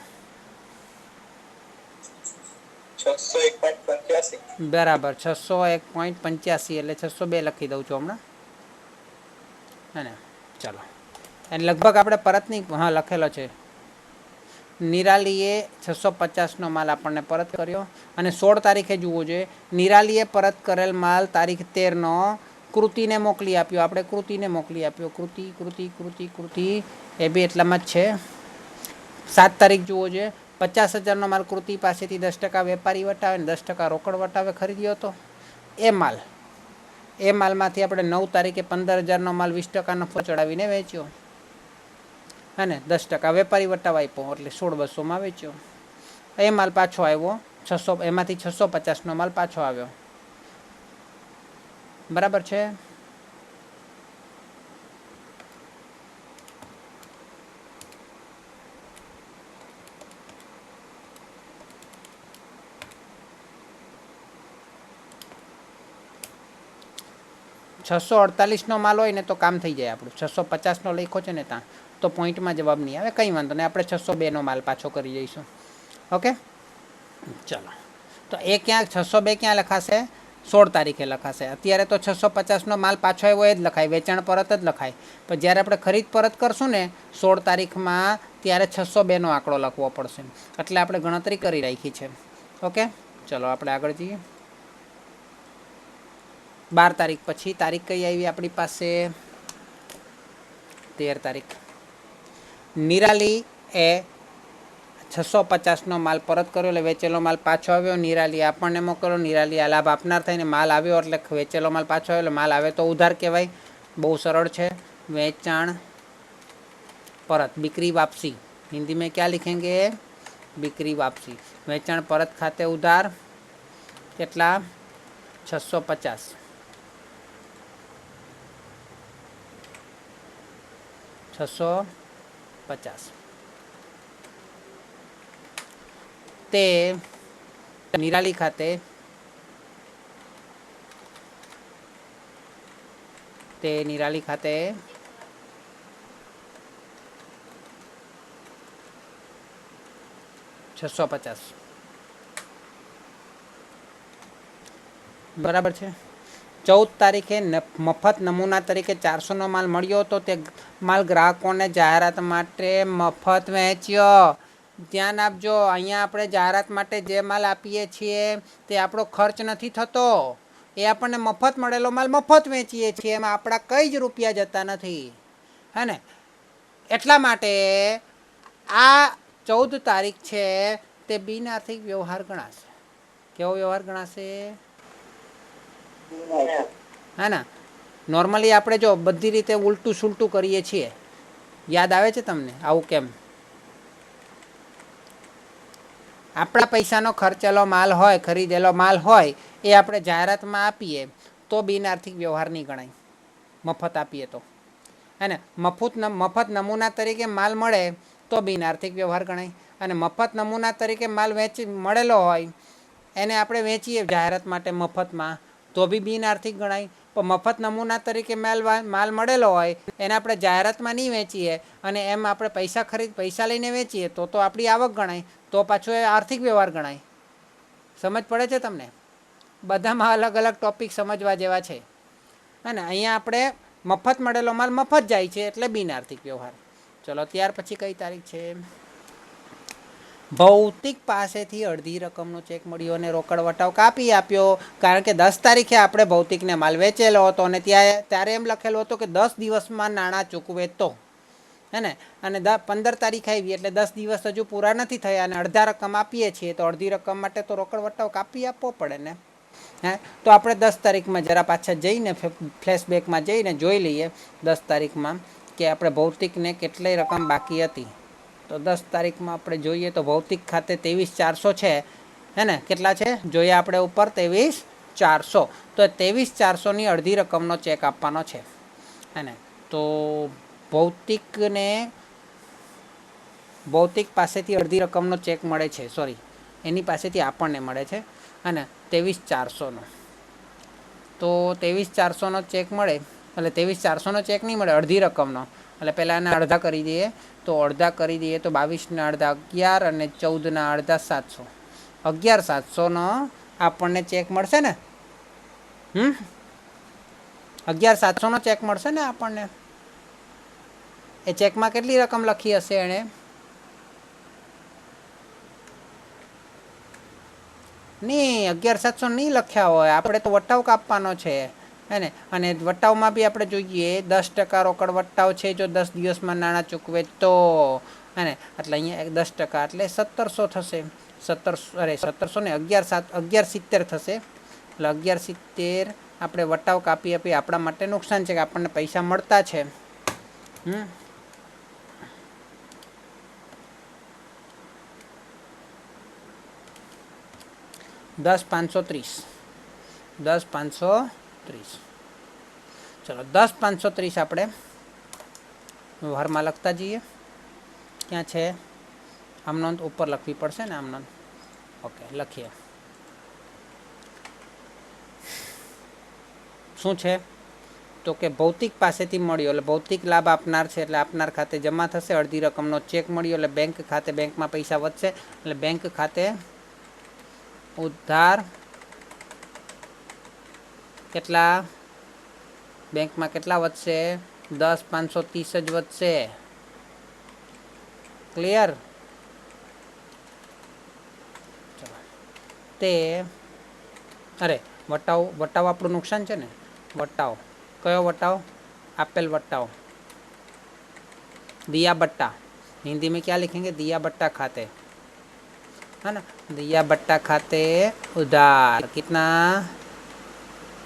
601.85 બરાબર, 601.85 એટલે 602 લખી દઉં છું હમણાં હે ને? ચાલો, અને લગભગ આપણે પરતની, હા લખેલો છે, નિરાલીએ 650નો માલ આપણને પરત કર્યો અને 16 તારીખે જુઓ જોઈએ, નિરાલીએ પરત કરેલ માલ તારીખ 13નો કૃતિને મોકલી આપ્યો, આપણે કૃતિને મોકલી આપ્યો, કૃતિ એ બી એટલામાં જ છે। 7 તારીખ જુઓ જોઈએ, 50,000નો માલ કૃતિ પાસેથી 10% વેપારી વટાવે ને 10% રોકડ વટાવે ખરીદ્યો હતો, એ માલમાંથી આપણે 9 તારીખે 15,000નો માલ 20% નફો ચડાવીને વેચ્યો અને 10% વેપારી વટાવ આપ્યો એટલે 16,200માં વેચ્યો। એ માલ પાછો આવ્યો 600, એમાંથી 650નો માલ પાછો આવ્યો, બરાબર છે? $648નો માલ હોય ને તો કામ થઈ જાય આપણું, 650નો લખ્યો છે ને ત્યાં તો પોઈન્ટમાં જવાબ નહીં આવે, કંઈ વાંધો નહીં, આપણે 602નો માલ પાછો કરી જઈશું। ઓકે, ચલો, તો એ ક્યાં 602 ક્યાં લખાશે? 16 તારીખે લખાશે। અત્યારે તો 650નો માલ પાછો આવ્યો એ જ લખાય, વેચાણ પરત જ લખાય, પણ જ્યારે આપણે ખરીદ પરત કરશું ને 16 તારીખમાં ત્યારે 602નો આંકડો લખવો પડશે, એટલે આપણે ગણતરી કરી રાખી છે। ઓકે, ચલો આપણે આગળ જઈએ। 12 તારીખ પછી તારીખ કઈ આવી આપણી પાસે? 13 તારીખ। નિરાલી એ 650નો માલ પરત કર્યો એટલે વેચેલો માલ પાછો આવ્યો, નિરાલી આપણને મોકલ્યો, નિરાલી આ લાભ આપનાર થઈને માલ આવ્યો એટલે વેચેલો માલ પાછો આવ્યો, એટલે માલ આવે તો ઉધાર કહેવાય, બહુ સરળ છે। વેચાણ परत, बिक्री वापसी, हिंदी में क्या लिखेंगे? बिक्री वापसी। वेचाण परत खाते उधार કેટલા? 650, 650 તે નિરાલી ખાતે, તે નિરાલી ખાતે 650 બરાબર છે. 14 તારીખે મફત નમૂના તરીકે 400નો માલ મળ્યો હતો. તે માલ ગ્રાહકોને જાહેરાત માટે મફત વહેંચ્યો. ધ્યાન આપજો, અહીંયા આપણે જાહેરાત માટે જે માલ આપીએ છીએ તે આપણો ખર્ચ નથી થતો. એ આપણને મફત મળેલો માલ મફત વેચીએ છીએ, એમાં આપણા કંઈ જ રૂપિયા જતા નથી. હે ને? એટલા માટે આ 14 તારીખ છે તે બિન આર્થિક વ્યવહાર ગણાશે. કેવો વ્યવહાર ગણાશે? હા ના, નોર્મલી આપણે જો બધી રીતે ઉલટું સુલટું કરીએ છીએ. યાદ આવે છે તમને આવું કેમ? આપણા પૈસાનો ખર્ચેલો માલ હોય, ખરીદેલો માલ હોય, એ આપણે જાહેરાતમાં આપીએ તો બિન આર્થિક વ્યવહાર નહીં ગણાય. મફત આપીએ તો, હે ને? મફત નમૂના તરીકે માલ મળે તો બિન આર્થિક વ્યવહાર ગણાય. અને મફત નમૂના તરીકે માલ મળેલો હોય, એને આપણે વેચીએ જાહેરાત માટે મફતમાં તો બી બિન આર્થિક ગણાય. પણ મફત નમૂના તરીકે માલ મળેલો હોય, એને આપણે જાહેરાતમાં નહીં વેચીએ અને એમ આપણે પૈસા લઈને વેચીએ તો આપણી આવક ગણાય, તો પાછો એ આર્થિક વ્યવહાર ગણાય. સમજ પડે છે તમને? બધામાં અલગ અલગ ટોપિક સમજવા જેવા છે. અને અહીંયા આપણે મફત મળેલો માલ મફત જાય છે એટલે બિન આર્થિક વ્યવહાર. ચલો, ત્યાર પછી કઈ તારીખ છે? ભૌતિક પાસેથી અડધી રકમનો ચેક મળ્યો અને રોકડ વટાવ કાપી આપ્યો. કારણ કે 10 તારીખે આપણે ભૌતિકને માલ વેચેલો હતો અને ત્યારે એમ લખેલું હતું કે 10 દિવસમાં નાણાં ચૂકવે તો, હે ને? અને 15 તારીખ આવી એટલે 10 દિવસ હજુ પૂરા નથી થયા અને અડધા રકમ આપીએ છીએ, તો અડધી રકમ માટે તો રોકડ વટાવ કાપી આપવો પડે ને. હે, તો આપણે 10 તારીખમાં જરા પાછા જઈને ફ્લેશબેકમાં જઈને જોઈ લઈએ 10 તારીખમાં કે આપણે ભૌતિકને કેટલી રકમ બાકી હતી. તો 10 તારીખમાં આપણે જોઈએ તો ભૌતિક ખાતે 23,400 છે, હે ને? કેટલા છે જોઈએ આપણે ઉપર? 23,400. તો 23,400ની અડધી રકમનો ચેક આપવાનો છે, હે ને? તો ભૌતિક પાસેથી અડધી રકમનો ચેક મળે છે, સોરી, એની પાસેથી આપણને મળે છે, અને 23,400નો. તો 23,400નો ચેક મળે એટલે 23,400નો ચેક નહીં મળે, અડધી રકમનો. એટલે પહેલાં એને અડધા કરી દઈએ. તો અડધા કરી દઈએ તો 22ના અડધા 11 અને 14ના અડધા 700. 11,700નો આપણને ચેક મળશે ને? 11,700નો ચેક મળશે ને આપણને? એ ચેકમાં કેટલી રકમ લખી હશે એણે? નહીં, 11,700 નહીં લખ્યા હોય. આપણે તો વટાવ કાપવાનો છે, હે ને? અને વટાવમાં બી આપણે જોઈએ 10% રોકડ વટાવ છે જો 10 દિવસમાં નાણાં ચૂકવે તો, હે ને? એટલે અહીંયા 10% એટલે 1,700 થશે. 1,700 ને 11,70 થશે. એટલે 11,70 આપણે વટાવ કાપી આપીએ. આપણા માટે નુકસાન છે કે આપણને પૈસા મળતા છે. 10,530. 10,530. ચલો, 10,530 આપણે વ્યવહારમાં લખતા જઈએ. ક્યાં છે આમ નોંધ? ઉપર લખવી પડશે ને આમ નોંધ. ઓકે, લખીએ. શું છે? તો કે ભૌતિક પાસેથી મળ્યો એટલે ભૌતિક લાભ આપનાર છે એટલે આપનાર ખાતે જમા થશે. અડધી રકમનો ચેક મળ્યો એટલે બેંક ખાતે, બેંકમાં પૈસા વધશે એટલે બેંક ખાતે ઉધાર કેટલા? બેંકમાં કેટલા વધશે? 10,530 જ વધશે. ક્લિયર? ચલો, તે વટાવ આપણું નુકસાન છે ને? વટાવ કયો વટાવ? આપેલ વટાવ, दिया बट्टा. हिंदी में क्या लिखेंगे? दिया बट्टा खाते, है ना? दिया बट्टा खाते उधार कितना?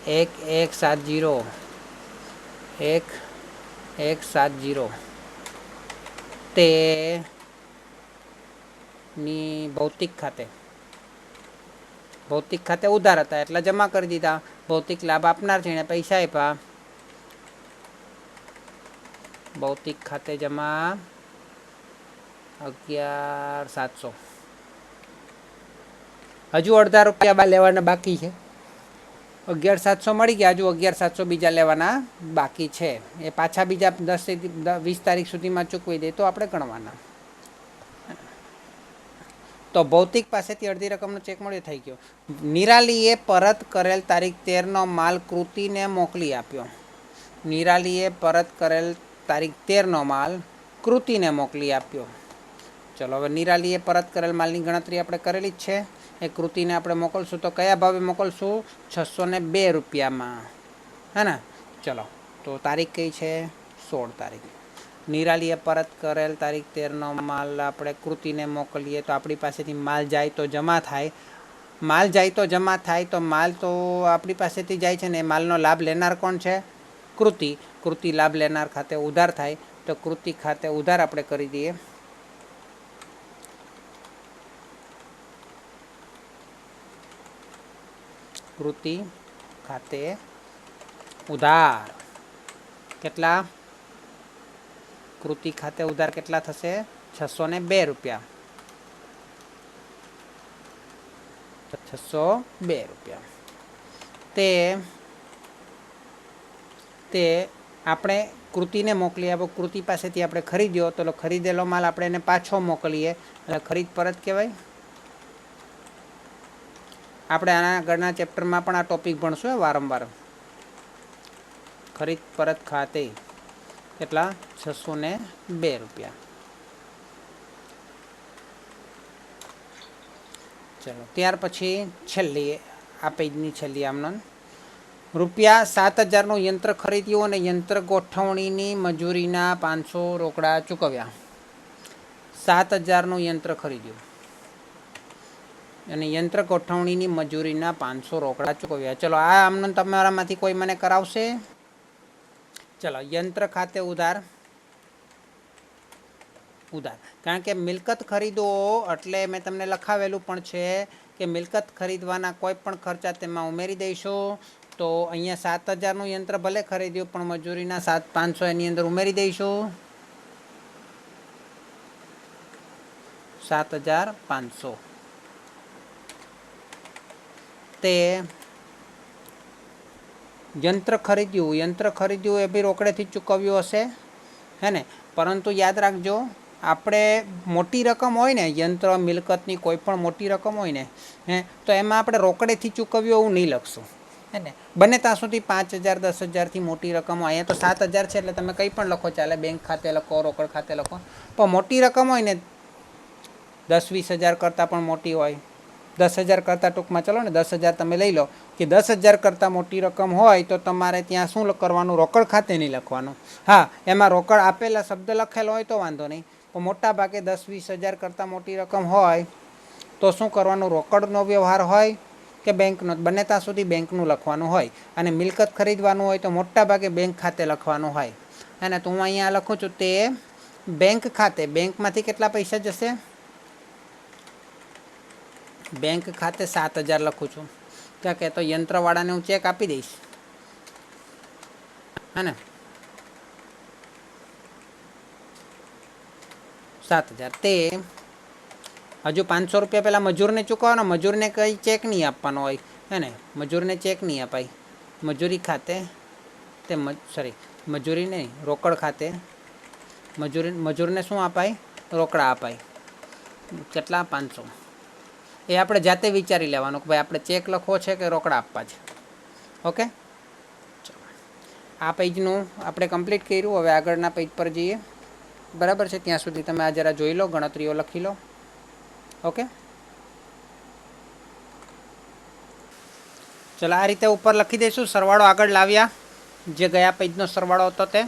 1,170. 1,170 તે ની ભૌતિક ખાતે ઉધાર હતા એટલે જમા કરી દીધા. ભૌતિક લાભ આપનાર છે એને પૈસા આપ્યા. ભૌતિક ખાતે જમા 11,700. હજુ અડધા રૂપિયા લેવાના બાકી છે. 11,700 મળી ગયા, હજુ 11,700 બીજા લેવાના બાકી છે. એ પાછા બીજા 10 થી 20 તારીખ સુધીમાં ચૂકવી દે તો આપણે ગણવાના. તો ભૌતિક પાસેથી અડધી રકમનો ચેક મળ્યો થઈ ગયો. નિરાલીએ પરત કરેલ તારીખ 13નો માલ કૃતિને મોકલી આપ્યો. નિરાલીએ પરત કરેલ તારીખ 13નો માલ કૃતિને મોકલી આપ્યો. ચલો હવે નિરાલીએ પરત કરેલ માલની ગણતરી આપણે કરેલી જ છે. એ કૃતિને આપણે મોકલશું તો કયા ભાવે મોકલશું? 602 રૂપિયામાં, હે ને? ચલો તો તારીખ કઈ છે? 16 તારીખ. નિરાલીએ પરત કરેલ તારીખ 13નો માલ આપણે કૃતિને મોકલીએ તો આપણી પાસેથી માલ જાય તો જમા થાય. માલ જાય તો જમા થાય તો માલ તો આપણી પાસેથી જાય છે ને, એ માલનો લાભ લેનાર કોણ છે? કૃતિ. કૃતિ લાભ લેનાર ખાતે ઉધાર થાય તો કૃતિ ખાતે ઉધાર આપણે કરી દઈએ. કૃતિ ખાતે ઉધાર કેટલા? કૃતિ ખાતે ઉધાર કેટલા થશે? 602 રૂપિયા. 602 રૂપિયા. તે આપણે કૃતિને મોકલી આપો. કૃતિ પાસેથી આપણે ખરીદ્યો તો ખરીદેલો માલ આપણે એને પાછો મોકલીએ એટલે ખરીદ પરત કહેવાય. આપણે આના આગળના ચેપ્ટરમાં પણ આ ટોપિક ભણશું વારંવાર. ખરીદ પરત ખાતે કેટલા? 602 રૂપિયા. ચલો ત્યાર પછી છેલ્લી આ પેજની છેલ્લી આમનો રૂપિયા 7,000નું યંત્ર ખરીદ્યું અને યંત્ર ગોઠવણીની મજૂરીના 500 રોકડા ચૂકવ્યા. 7,000નું યંત્ર ખરીદ્યું અને યંત્ર ગોઠવણીની મજૂરીના 500 રોકડા ચૂકવ્યા. ચલો આ આમનો તમારામાંથી કોઈ મને કરાવશે? ચલો યંત્ર ખાતે ઉધાર. કારણ કે મિલકત ખરીદો એટલે મેં તમને લખાવેલું પણ છે કે મિલકત ખરીદવાના કોઈ પણ ખર્ચા તેમાં ઉમેરી દઈશું. તો અહીંયા 7,000નું યંત્ર ભલે ખરીદ્યું પણ મજૂરીના 500 એની અંદર ઉમેરી દઈશું. 7,500. તે યંત્ર ખરીદ્યું એ બી રોકડેથી ચૂકવ્યું હશે, હે ને? પરંતુ યાદ રાખજો, આપણે મોટી રકમ હોય ને, યંત્ર મિલકતની કોઈ પણ મોટી રકમ હોય ને, તો એમાં આપણે રોકડેથી ચૂકવ્યું એવું નહીં લખશું, હે ને? બને ત્યાં સુધી 5,000 10,000થી મોટી રકમ હોય. અહીંયા તો 7,000 છે એટલે તમે કંઈ પણ લખો ચાલે. બેંક ખાતે લખો, રોકડ ખાતે લખો. પણ મોટી રકમ હોય ને, 10-20,000 કરતાં પણ મોટી હોય, 10,000 કરતાં ટૂંકમાં ચલો ને 10,000 તમે લઈ લો કે 10,000 કરતાં મોટી રકમ હોય તો તમારે ત્યાં શું કરવાનું? રોકડ ખાતે નહીં લખવાનું. હા, એમાં રોકડ આપેલા શબ્દ લખેલો હોય તો વાંધો નહીં, પણ મોટા ભાગે 10-20,000 કરતાં મોટી રકમ હોય તો શું કરવાનું? રોકડનો વ્યવહાર હોય કે બેંકનો? બને ત્યાં સુધી બેંકનું લખવાનું હોય. અને મિલકત ખરીદવાનું હોય તો મોટા ભાગે બેંક ખાતે લખવાનું હોય. અને તો હું અહીંયા લખું છું તે બેંક ખાતે. બેંકમાંથી કેટલા પૈસા જશે? બેંક ખાતે 7,000 લખું છું. ક્યાં કે તો યંત્રવાળાને હું ચેક આપી દઈશ, હે ને? 7,000. તે હજુ 500 રૂપિયા પહેલાં મજૂરને ચૂકવવાનો. મજૂરને કંઈ ચેક નહીં આપવાનો હોય, હે ને? મજૂરને ચેક નહીં અપાય. મજૂરી ખાતે તે મજૂરી નહીં, રોકડ ખાતે મજૂરને શું અપાય? રોકડા અપાય. કેટલા? 500. એ આપણે જાતે વિચારી લેવાનું કે ભાઈ આપણે ચેક લખવો છે કે રોકડા આપવા છે. ઓકે, આ પેજનું આપણે કમ્પ્લીટ કર્યું. હવે આગળના પેજ પર જઈએ. બરાબર છે? ત્યાં સુધી તમે આ જરા જોઈ લો, ગણતરીઓ લખી લો. ઓકે, ચલો આ રીતે ઉપર લખી દઈશું. સરવાળો આગળ લાવ્યા, જે ગયા પેજનો સરવાળો હતો તે.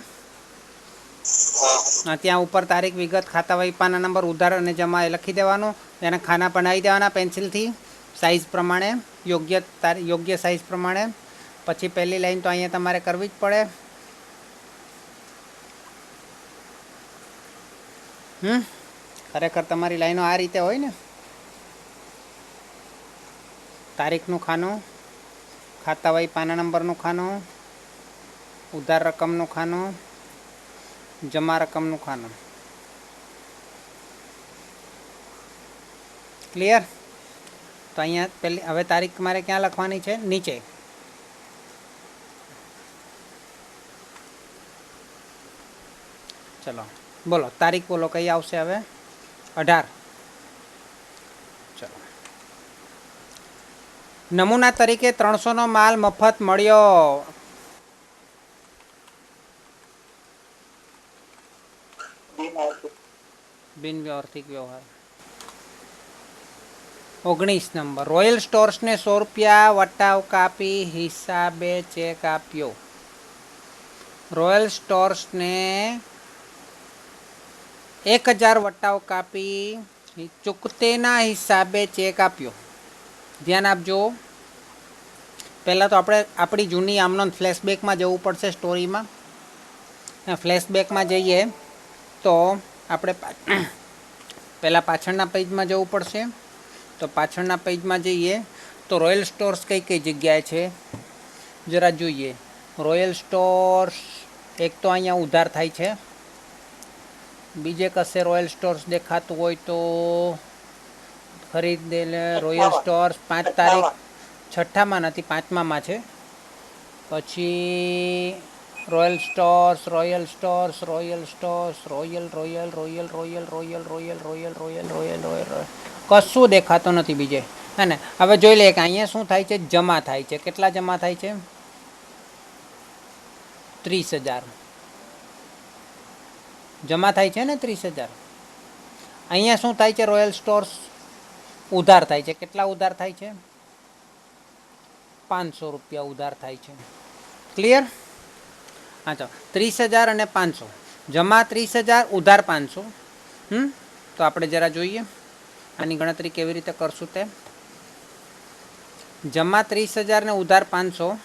ત્યાં ઉપર તારીખ, વિગત, ખાતા વહી, પાના નંબર, ઉધાર અને જમા એ લખી દેવાનું. એને ખાના બનાવી દેવાના પેન્સિલથી સાઇઝ પ્રમાણે, યોગ્ય સાઇઝ પ્રમાણે. પછી પહેલી લાઈન તો અહીંયા તમારે કરવી જ પડે. ખરેખર તમારી લાઈનો આ રીતે હોય ને. તારીખનું ખાનું, ખાતા વહી પાના નંબરનું ખાનું, ઉધાર રકમનું ખાનું, જમા રકમનું ખાનું. ક્લિયર? તો અહીંયા પહેલી હવે તારીખ મારે ક્યાં લખવાની છે? નીચે. ચલો બોલો તારીખ બોલો કઈ આવશે હવે? 18. ચલો, નમૂના તરીકે 300નો માલ મફત મળ્યો. બિનવ્યવહારિક વ્યવહાર. 19 નંબર, રોયલ સ્ટોર્સને 100 રૂપિયા વટાવ કાપી હિસાબે ચેક આપ્યો. રોયલ સ્ટોર્સને 1000 વટાવ કાપી ચૂકતેના હિસાબે ચેક આપ્યો. ધ્યાન આપજો. પહેલાં તો આપણે આપણી જૂની આમનો ફ્લેશબેકમાં જવું પડશે સ્ટોરીમાં. ફ્લેશબેકમાં જઈએ તો આપણે પહેલાં પાછળના પેજમાં જવું પડશે. તો પાછળના પેજમાં જઈએ તો રોયલ સ્ટોર્સ કઈ કઈ જગ્યાએ છે જરા જોઈએ. રોયલ સ્ટોર્સ એક તો અહીંયા ઉધાર થાય છે. બીજે કશે રોયલ સ્ટોર્સ દેખાતું હોય તો ખરીદેલે રોયલ સ્ટોર્સ 5 તારીખ, 6માં નથી 5માં છે. પછી royal stores, royal stores, royal stores, royal royal royal royal royal royal royal royal royal royal કશું દેખાતો નથી બીજે, હે ને. હવે જોઈ લે કે અહીંયા શું થાય છે, જમા થાય છે. કેટલા જમા થાય છે? 30,000 જમા થાય છે ને 30,000. અહીંયા શું થાય છે, રોયલ સ્ટોર્સ ઉધાર થાય છે. કેટલા ઉધાર થાય છે? 500 રૂપિયા ઉધાર થાય છે. ક્લિયર? હા, ચાલો, 30,000 અને 500 જમા, 30,000 ઉધાર 500. તો આપણે જરા જોઈએ આની ગણતરી કેવી રીતે કરશું તે. જમા 30,000 ને ઉધાર 500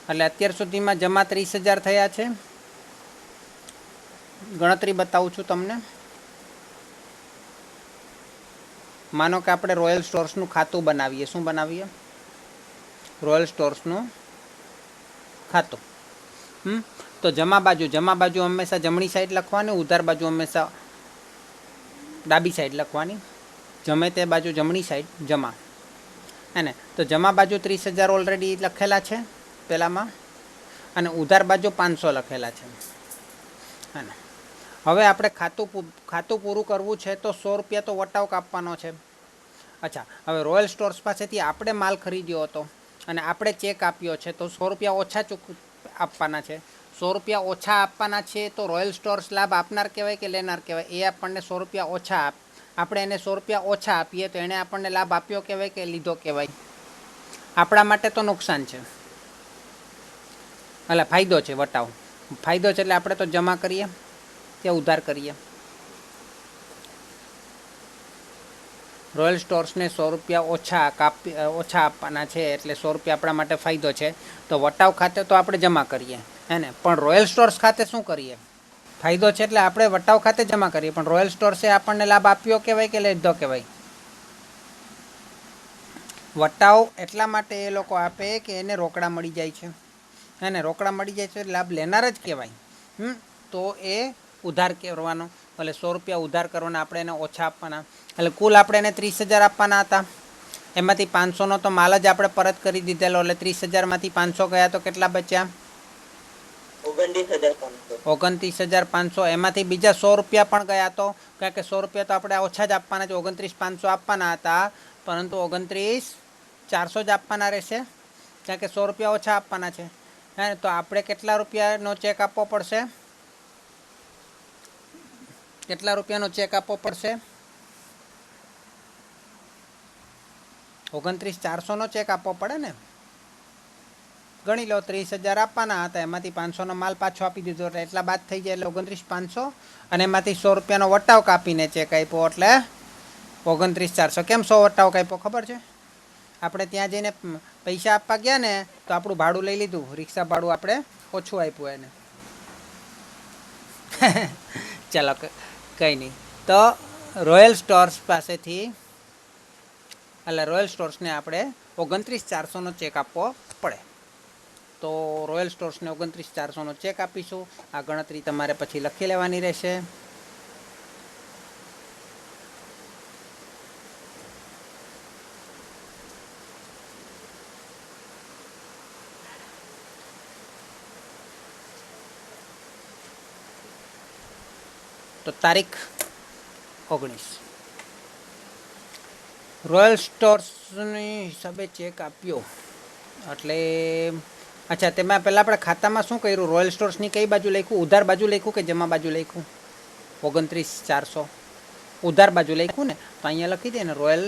એટલે અત્યાર સુધીમાં જમા 30,000 થયા છે. ગણતરી બતાવું છું તમને. માનો કે આપણે રોયલ સ્ટોર્સનું ખાતું બનાવીએ. શું બનાવીએ? રોયલ સ્ટોર્સનું ખાતું. તો જમા બાજુ હંમેશા જમણી સાઈડ લખવાની, ઉધાર બાજુ હંમેશા ડાબી સાઈડ લખવાની. જમે તે બાજુ જમણી સાઈડ જમા, હે ને. તો જમા બાજુ 30,000 ઓલરેડી લખેલા છે પહેલાંમાં, અને ઉધાર બાજુ 500 લખેલા છે, હે ને. હવે આપણે ખાતું પૂરું કરવું છે તો 100 રૂપિયા તો વટાવ કાપવાનો છે. અચ્છા, હવે રોયલ સ્ટોર્સ પાસેથી આપણે માલ ખરીદ્યો હતો અને આપણે ચેક આપ્યો છે તો 100 રૂપિયા ઓછા આપવાના છે. 100 રૂપિયા ઓછા આપવાના છે તો રોયલ સ્ટોર્સ લાભ આપનાર કહેવાય કે લેનાર કહેવાય? એ આપણને 100 રૂપિયા ઓછા આપણે એને 100 રૂપિયા ઓછા આપીએ તો એણે આપણને લાભ આપ્યો કહેવાય કે લીધો કહેવાય? આપણા માટે તો નુકસાન છે, એટલે ફાયદો છે. વટાવ ફાયદો છે એટલે આપણે તો જમા કરીએ કે ઉધાર કરીએ. રોયલ સ્ટોર્સને 100 રૂપિયા ઓછા આપવાના છે એટલે 100 રૂપિયા આપણા માટે ફાયદો છે. તો વટાવ ખાતે તો આપણે જમા કરીએ, હે ને. પણ રોયલ સ્ટોર્સ ખાતે શું કરીએ? ફાયદો છે એટલે આપણે વટાવ ખાતે જમા કરીએ, પણ રોયલ સ્ટોર્સે આપણને લાભ આપ્યો કહેવાય કે લીધો કહેવાય? વટાવ એટલા માટે એ લોકો આપે કે એને રોકડા મળી જાય છે, હે ને. રોકડા મળી જાય છે લાભ લેનાર જ કહેવાય. તો એ ઉધાર કરવાનો, એટલે 100 રૂપિયા ઉધાર કરવાના, આપણે એને ઓછા આપવાના. એટલે કુલ આપણે એને 30,000 આપવાના હતા. એમાંથી 500નો તો માલ જ આપણે પરત કરી દીધેલો, એટલે 30,000માંથી 500 ગયા તો કેટલા બચ્યા? 29,500. એમાંથી બીજા 100 રૂપિયા પણ ગયા તો, કારણ કે 100 રૂપિયા તો આપણે ઓછા જ આપવાના છે. 29,500 આપવાના હતા, પરંતુ 29,400 જ આપવાના રહેશે, કારણ કે 100 રૂપિયા ઓછા આપવાના છે, હે. તો આપણે કેટલા રૂપિયાનો ચેક આપવો પડશે? કેટલા રૂપિયાનો ચેક આપવો પડશે? 29,400નો ચેક આપવો પડે ને. ગણી લો, 30,000 આપવાના હતા, એમાંથી 500નો માલ પાછો આપી દીધો એટલે એટલા બાદ થઈ જાય, એટલે 29,500. અને એમાંથી 100 રૂપિયાનો વટાવ કાપીને ચેક આપ્યો એટલે 29,400. કેમ 100 વટાવ કાપ્યો ખબર છે? આપણે ત્યાં જઈને પૈસા આપવા ગયા ને તો આપણું ભાડું લઈ લીધું, રિક્ષા ભાડું આપણે ઓછું આપ્યું એને. ચાલો, કંઈ નહીં. તો રોયલ સ્ટોર્સ પાસેથી, એટલે રોયલ સ્ટોર્સને આપણે 29,400નો ચેક આપવો પડે. તો રોયલ સ્ટોર્સને 29,400નો ચેક આપીશું. આ ગણતરી તમારે પછી લખી લેવાની રહેશે. તો તારીખ 19 રોયલ સ્ટોર્સની હિસાબે ચેક આપ્યો એટલે અચ્છા તેમાં પહેલાં આપણે ખાતામાં શું કર્યું? રોયલ સ્ટોર્સની કઈ બાજુ લખ્યું? ઉધાર બાજુ લખ્યું કે જમા બાજુ લખ્યું? 29,400 ઉધાર બાજુ લખ્યું ને, તો અહીંયા લખી દે ને રોયલ.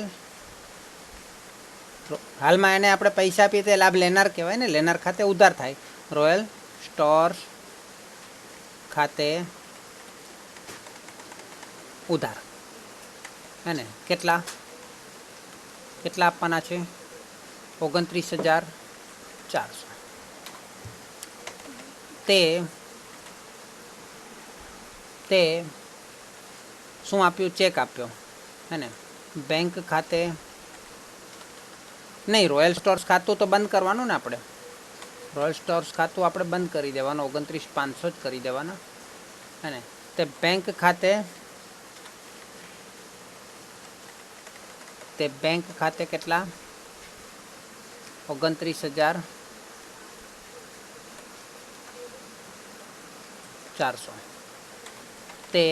હાલમાં એને આપણે પૈસા આપીએ તે લાભ લેનાર કહેવાય ને, લેનાર ખાતે ઉધાર થાય. રોયલ સ્ટોર્સ ખાતે ઉધાર હે ને, કેટલા કેટલા આપવાના છે? 29,400. તે શું આપ્યું? ચેક આપ્યો હે ને. બેંક ખાતે નહીં, રોયલ સ્ટોર્સ ખાતું તો બંધ કરવાનું ને આપણે. રોયલ સ્ટોર્સ ખાતું આપણે બંધ કરી દેવાનું, 29,500 જ કરી દેવાના હે ને. તે બેંક ખાતે કેટલા? 29,400. તે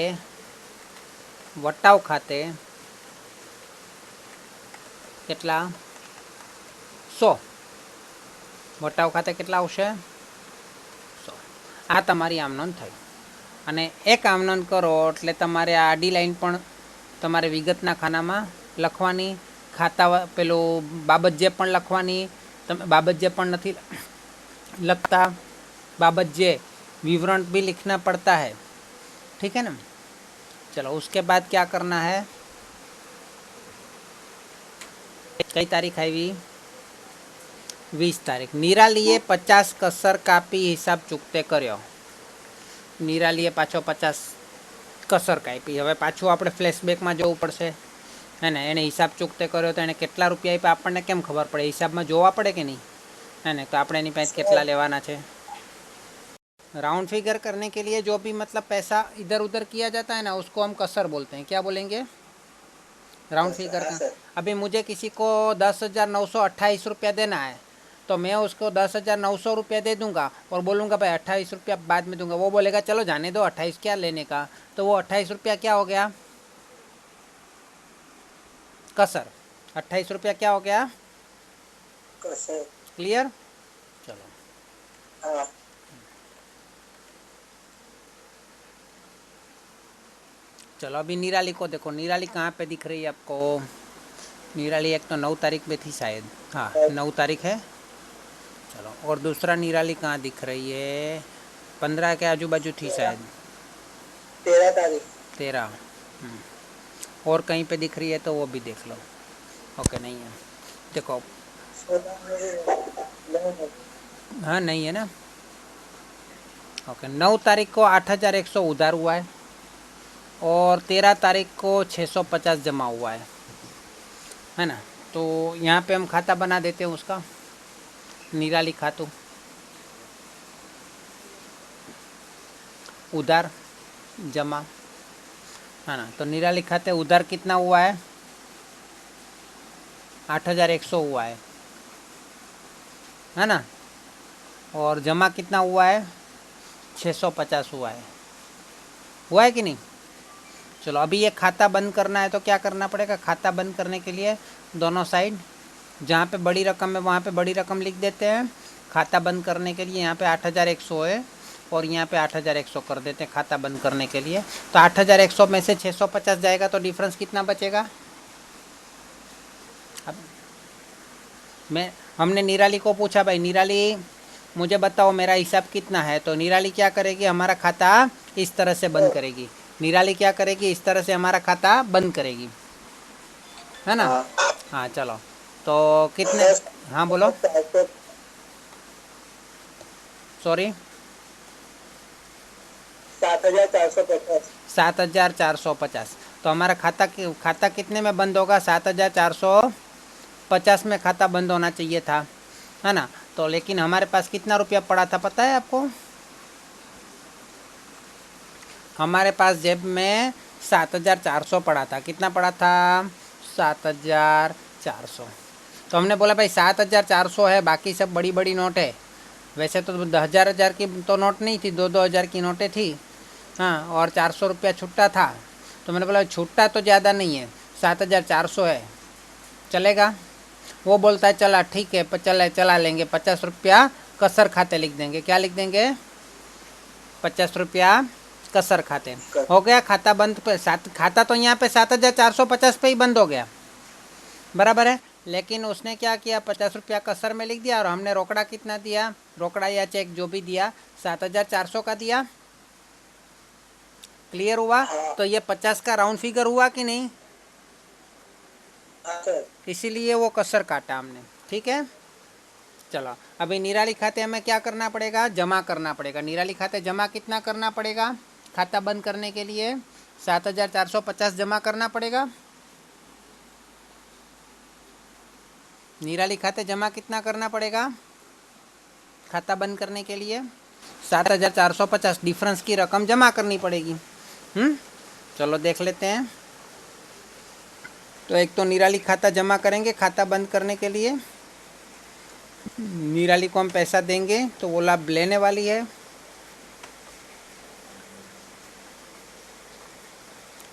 વટાવ ખાતે કેટલા? 100. વટાવ ખાતે કેટલા આવશે? 100. આ તમારી આમનોંધ થઈ. અને એક આમનોંધ કરો એટલે તમારે આ આડી લાઈન પણ તમારે વિગતના ખાનામાં લખવાની, ખાતા પેલું બાબત જે પણ લખવાની. તમે બાબત જે પણ નથી લખતા, बाबत जे विवरण भी लिखना पड़ता है, ठीक है ना। चलो उसके बाद क्या करना है, कई तारीख आई? 20 तारीख। निरालीए 50 कसर कापी हिसाब चूकते कर्यो। निरालीए पाछो 50 कसर कापी। हवे पाछुं आपणे फ्लेशबेक में जवुं पड़शे है ने। एने हिसाब चूकते कर्यो तो एने केटला रुपया आप्या आपणने केम खबर पड़े? हिसाब में जोवा पड़े कि नहीं है ने। तो आपणे एनी पासे केटला लेवाना छे। राउंड फिगर करने के लिए जो भी मतलब पैसा इधर उधर किया जाता है ना, उसको हम कसर बोलते हैं। क्या बोलेंगे? राउंड फिगर का। अभी मुझे किसी को 10,928 रुपया देना है तो मैं उसको 10,900 रुपया दे दूंगा और बोलूँगा भाई 28 रुपया बाद में दूंगा। वो बोलेगा चलो जाने दो, 28 क्या लेने का। तो वो 28 रुपया क्या हो गया? कसर। 28 रुपया क्या हो गया? कसर। क्लियर? चलो हाँ। चलो अभी निराली को देखो। निराली कहाँ पे दिख रही है आपको? निराली एक तो 9 तारीख में थी शायद, हाँ 9 तारीख है। चलो और दूसरा निराली कहाँ दिख रही है? 15 के आजू बाजू थी शायद। 13 तारीख। 13। और कहीं पे दिख रही है तो वो भी देख लो। ओके नहीं है, देखो हाँ नहीं है ना। ओके 9 तारीख को 8,100 उधार हुआ है और 13 तारीख को 650 जमा हुआ है ना। तो यहाँ पे हम खाता बना देते हैं उसका, निराली खातू उधार जमा है ना। तो निराली खाते उधार कितना हुआ है? 8,100 हुआ है ना। और जमा कितना हुआ है? 650 हुआ है कि नहीं? चलो अभी ये खाता बंद करना है तो क्या करना पड़ेगा? खाता बंद करने के लिए दोनों साइड जहाँ पे बड़ी रकम है वहाँ पे बड़ी रकम लिख देते हैं। खाता बंद करने के लिए यहाँ पे 8,100 है और यहाँ पे 8,100 कर देते हैं खाता बंद करने के लिए। तो 8,100 में से 650 जाएगा तो डिफरेंस कितना बचेगा? अब हमने निराली को पूछा भाई निराली मुझे बताओ मेरा हिसाब कितना है। तो निराली क्या करेगी? हमारा खाता इस तरह से बंद करेगी। निराली क्या करेगी? इस तरह से हमारा खाता बंद करेगी, है ना। हाँ चलो तो कितने, हाँ बोलो सॉरी 7,450। 7,450। तो हमारा खाता कितने में बंद होगा? 7,450 में खाता बंद होना चाहिए था, है ना। तो लेकिन हमारे पास कितना रुपया पड़ा था पता है आपको? हमारे पास जेब में 7,400 पड़ा था। कितना पड़ा था? 7,400। तो हमने बोला भाई 7,400 है, बाकी सब बड़ी बड़ी नोट है। वैसे तो 10,000 की तो नोट नहीं थी, 2-2 हज़ार की नोटें थी, हाँ। और 400 रुपया छुट्टा था। तो मैंने बोला छुट्टा तो ज़्यादा नहीं है, 7,400 है, चलेगा? वो बोलता है चला ठीक है, चला लेंगे, 50 रुपया कसर खाते लिख देंगे। क्या लिख देंगे? 50 रुपया कसर खाते। हो गया खाता बंद पे। खाता तो यहाँ पे 7,450 पे ही बंद हो गया, बराबर है। लेकिन उसने क्या किया, 50 रुपया कसर में लिख दिया और हमने रोकड़ा कितना दिया, रोकड़ा या चेक जो भी दिया 7,400 का दिया। क्लियर हुआ? तो ये 50 का राउंड फिगर हुआ कि नहीं? इसीलिए वो कसर काटा हमने। ठीक है, चलो अभी निराली खाते हमें क्या करना पड़ेगा, जमा करना पड़ेगा। निराली खाते जमा कितना करना पड़ेगा? खाता बंद करने के लिए 7,450 जमा करना पड़ेगा। निराली खाते जमा कितना करना पड़ेगा खाता बंद करने के लिए? 7,450 डिफरेंस की रकम जमा करनी पड़ेगी। चलो देख लेते हैं। तो एक तो निराली खाता जमा करेंगे खाता बंद करने के लिए। निराली को हम पैसा देंगे तो वो लाभ लेने वाली है।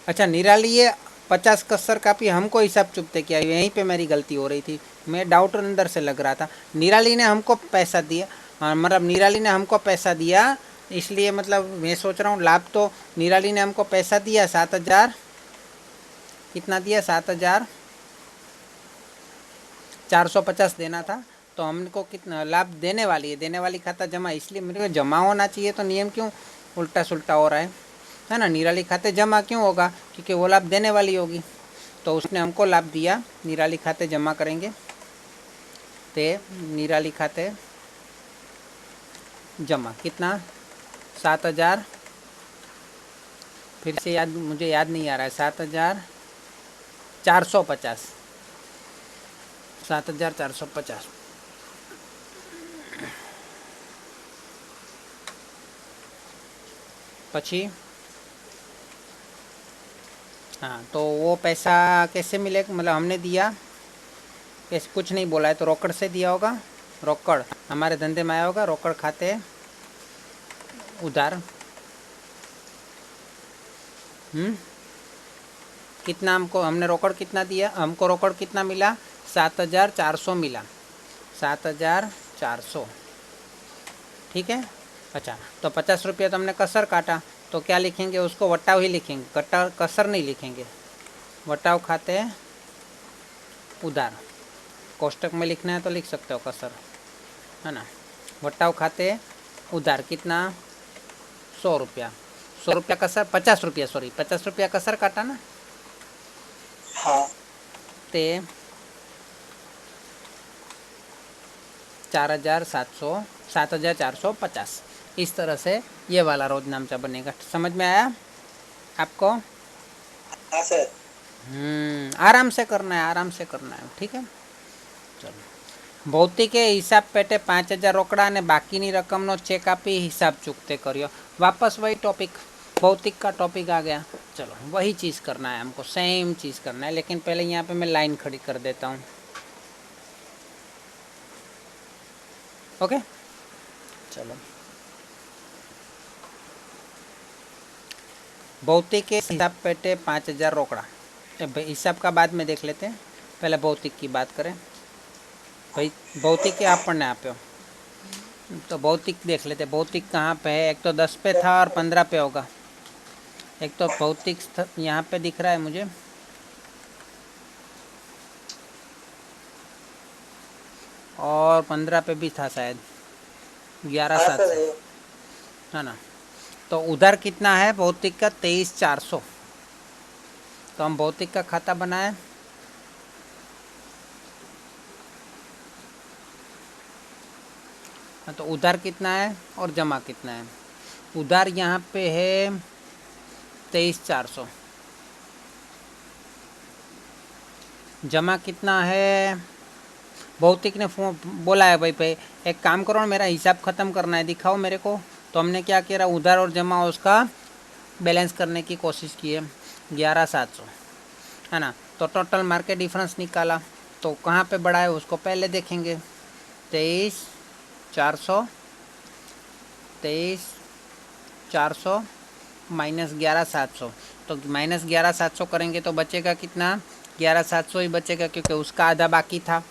अच्छा, निराली ये 50 कसर कापी हमको हिसाब चुपते किया, यहीं पे मेरी गलती हो रही थी। मैं डाउट अंदर से लग रहा था। निराली ने हमको पैसा दिया, मतलब निराली ने हमको पैसा दिया, इसलिए मतलब मैं सोच रहा हूँ लाभ तो निराली ने हमको पैसा दिया 7,000, कितना दिया, 7,450 देना था। तो हमको कितना लाभ देने वाली है, देने वाली खाता जमा, इसलिए मेरे को जमा होना चाहिए। तो नियम क्यों उल्टा सुल्टा हो रहा है ना? निराली खाते जमा क्यों होगा? क्योंकि वो लाभ देने वाली होगी। तो उसने हमको लाभ दिया, निराली खाते जमा करेंगे। ते निराली खाते जमा कितना, 7,000, फिर से मुझे याद नहीं आ रहा है, 7,450, 7,450। પછી हाँ, तो वो पैसा कैसे मिलेगा, मतलब हमने दिया कैसे, कुछ नहीं बोला है तो रोकड़ से दिया होगा। रोकड़ हमारे धंधे में आया होगा, रोकड़ खाते उधार। कितना हमने रोकड़ कितना दिया, हमको रोकड़ कितना मिला, 7,400 मिला, 7,400। ठीक है। अच्छा, तो 50 रुपया तो हमने कसर काटा, तो क्या लिखेंगे उसको, वटाव ही लिखेंगे, कसर नहीं लिखेंगे। वटाव खाते उधार, कोष्टक में लिखना है तो लिख सकते हो कसर, है ना। वटाव खाते उधार कितना, 100 रुपया, 100 रुपया कसर, 50 रुपया, सॉरी 50 रुपया कसर काटा ना। हाँ। ते 4,700, 7,450, इस तरह से ये वाला रोज नामचा बनेगा। समझ में आया आपको? हाँ सर। आराम से करना है, आराम से करना है। ठीक है, चलो। भौतिक हिसाब पेटे 5,000 रोकड़ा ने बाकीनी रकमनो चेक आपी हिसाब चूकते करियो। वापस वही टॉपिक, भौतिक का टॉपिक आ गया। चलो वही चीज़ करना है हमको, सेम चीज़ करना है, लेकिन पहले यहाँ पे मैं लाइन खड़ी कर देता हूँ। ओके, चलो। भौतिक के हिसाब पेटे 5,000 रोकड़ा, हिसाब का बाद में देख लेते हैं, पहले भौतिक की बात करें। भाई भौतिक के आपने आप हो, तो भौतिक देख लेते। भौतिक कहाँ पे है, एक तो 10 पे था और 15 पे होगा। एक तो भौतिक यहाँ पे दिख रहा है मुझे, और 15 पे भी था शायद, 11,700, है ना। तो उधर कितना है भौतिक का, 23,400। तो हम भौतिक का खाता बनाए, तो उधार कितना है और जमा कितना है। उधार यहाँ पे है 23,400, जमा कितना है। भौतिक ने बोला है भाई एक काम करो ना, मेरा हिसाब ख़त्म करना है, दिखाओ मेरे को। तो हमने क्या किया, उधार और जमा उसका बैलेंस करने की कोशिश की है, 11,700, है ना। तो टोटल मार्केट डिफरेंस निकाला, तो कहाँ पे बढ़ा है उसको पहले देखेंगे। 23,400, 23,400 माइनस 11,700, तो माइनस 11,700 करेंगे तो बचेगा कितना, 11,700 ही बचेगा क्योंकि उसका आधा बाकी था,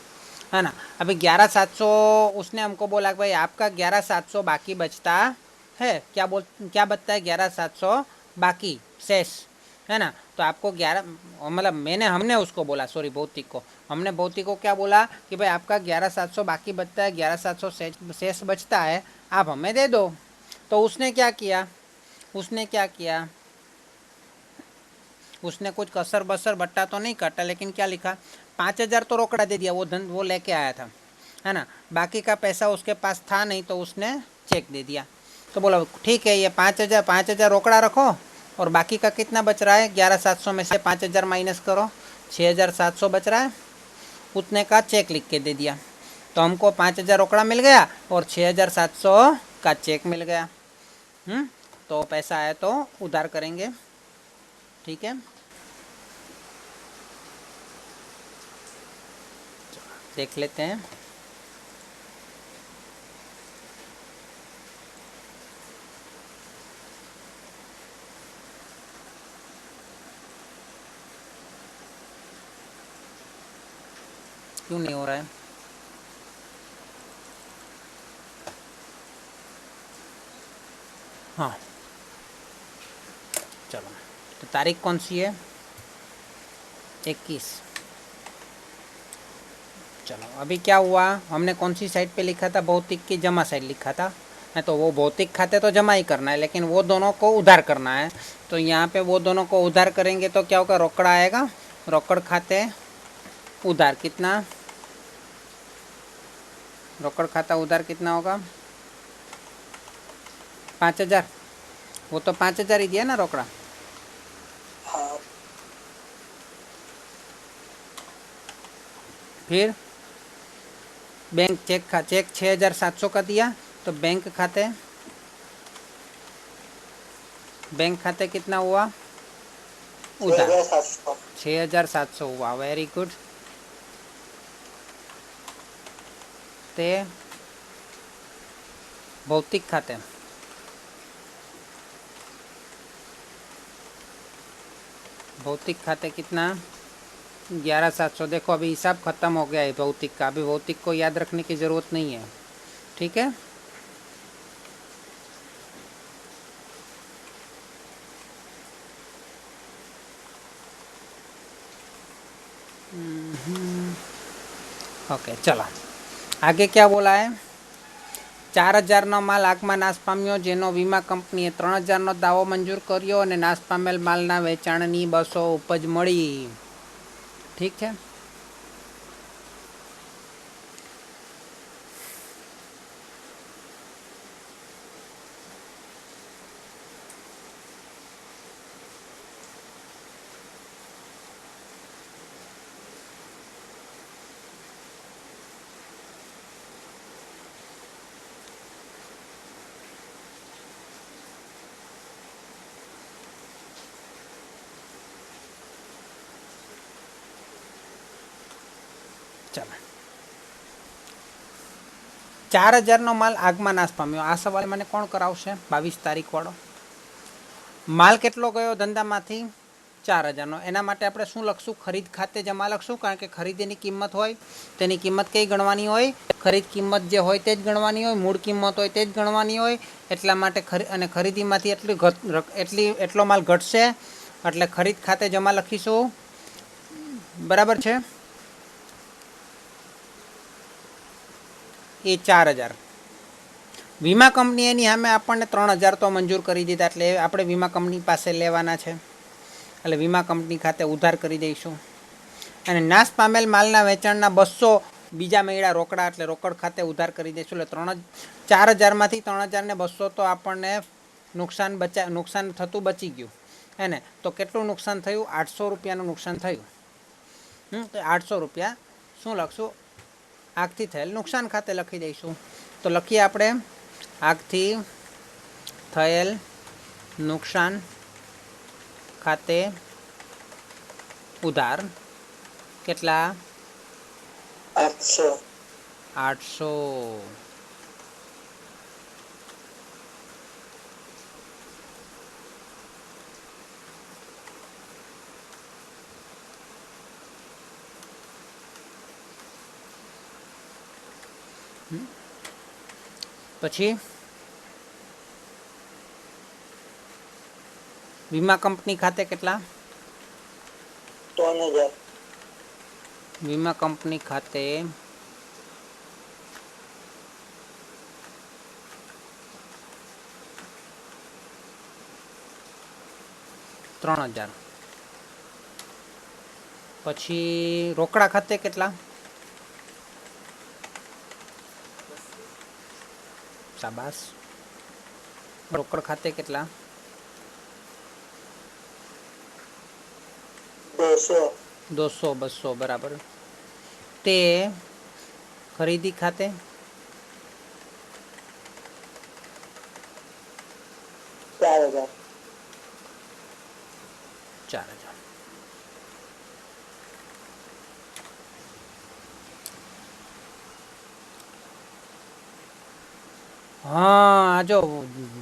है ना। अभी 11,700 उसने हमको बोला कि भाई आपका 11,700 बाकी बचता है, क्या बचता है, 11,700 बाकी शेष, है ना। तो आपको 11, मतलब हमने उसको बोला, सॉरी भौतिक को, हमने भौतिक को क्या बोला कि भाई आपका 11,700 बाकी बचता है, 11,700 शेष बचता है, आप हमें दे दो। तो उसने क्या किया, उसने कुछ कसर बसर बट्टा तो नहीं काटा, लेकिन क्या लिखा, 5,000 तो रोकड़ा दे दिया, वो लेके आया था, है ना। बाकी का पैसा उसके पास था नहीं, तो उसने चेक दे दिया। तो बोला ठीक है, ये 5,000 रोकड़ा रखो, और बाकी का कितना बच रहा है, 11,700 में से 5,000 माइनस करो, 6,700 बच रहा है, उतने का चेक लिख के दे दिया। तो हमको 5,000 रोकड़ा मिल गया और 6,700 का चेक मिल गया। तो पैसा आया तो उधार करेंगे, ठीक है। देख लेते हैं। क्यों नहीं हो रहा है, हाँ चलो, तो तारीख कौन सी है, 21। चलो अभी क्या हुआ, हमने कौन सी साइड पे लिखा था, भौतिक की जमा साइड लिखा था, है तो वो भौतिक खाते तो जमा ही करना है, लेकिन वो दोनों को उधार करना है। तो यहाँ पे वो दोनों को उधार करेंगे तो क्या होगा, रोकड़ा आएगा, रोकड़ खाते उधार कितना, रोकड़ खाता उधार कितना होगा, 5,000, वो तो 5,000 ही दिया ना रोकड़ा। हाँ। फिर बैंक चेक 6,700 का दिया, तो बैंक खाते कितना हुआ, उधार 6,700। 6,700 हुआ, वेरी गुड। ते भौतिक खाते कितना, 11,700। देखो अभी हिसाब खत्म हो गया है भौतिक का, अभी भौतिक को याद रखने की ज़रूरत नहीं है, ठीक है। ओके चलो, आगे क्या बोला है, 4,000નો માલ આગમાં નાશ પામ્યો, જેનો વીમા કંપનીએ 3,000નો દાવો મંજૂર કર્યો અને નાશ પામેલ માલના વેચાણની 200 ઉપજ મળી, ઠીક છે। ચાલો, 4,000નો માલ આગમાં નાશ પામ્યો, આ સવાલ મને કોણ કરાવશે, 22 તારીખવાળો। માલ કેટલો ગયો ધંધામાંથી, 4,000નો, એના માટે આપણે શું લખશું, ખરીદ ખાતે જમા લખશું, કારણ કે ખરીદીની કિંમત હોય તેની કિંમત કઈ ગણવાની હોય, ખરીદ કિંમત જે હોય તે જ ગણવાની હોય, મૂળ કિંમત હોય તે જ ગણવાની હોય, એટલા માટે અને ખરીદીમાંથી એટલો માલ ઘટશે, એટલે ખરીદ ખાતે જમા લખીશું, બરાબર છે। એ 4,000, વીમા કંપની એની સામે આપણને 3,000 તો મંજૂર કરી દીધા, એટલે આપણે વીમા કંપની પાસે લેવાના છે, એટલે વીમા કંપની ખાતે ઉધાર કરી દઈશું। અને નાશ પામેલ માલના વેચાણના 200 બીજા મહિના રોકડા, એટલે રોકડ ખાતે ઉધાર કરી દઈશું, એટલે 4,000માંથી 3,000 ને 200 તો આપણને નુકસાન થતું બચી ગયું, હે ને। તો કેટલું નુકસાન થયું, 800 રૂપિયાનું નુકસાન થયું। તો 800 રૂપિયા શું લખશું, આગથી થયેલ નુકસાન ખાતે લખી દઈશું। તો લખીએ આપણે, આગથી થયેલ નુકસાન ખાતે ઉધાર કેટલા, 800। પછી વીમા કંપની ખાતે કેટલા? 3,000. વીમા કંપની ખાતે 3,000. પછી રોકડા ખાતે કેટલા? શાબાશ. રોકડ ખાતે કેટલા? 200. 200 200 બરાબર. તે ખરીદી ખાતે 4,000. 4,000. હા, જો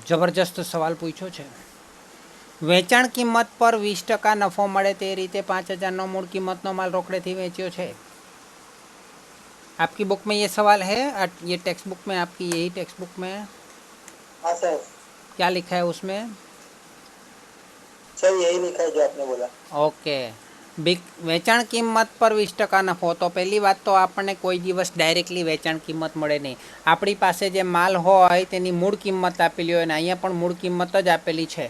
જબરજસ્ત સવાલ પૂછ્યો છે. વેચાણ કિંમત પર 20% નફો મળે તે રીતે 5,000નો મૂળ કિંમતનો માલ रोकड़ेથી વેચ્યો છે. आपकी बुक में ये सवाल है? ये टेक्स्ट बुक में, आपकी यही टेक्स्ट बुक में हाँ सर. क्या लिखा है उसमें? सर यही लिखा है जो आपने बोला. ઓકે. વેચાણ કિંમત પર 20% નફો. તો પહેલી વાત તો આપણને કોઈ દિવસ ડાયરેક્ટલી વેચાણ કિંમત મળે નહીં. આપણી પાસે જે માલ હોય તેની મૂળ કિંમત આપેલી હોય, અને અહીંયા પણ મૂળ કિંમત જ આપેલી છે.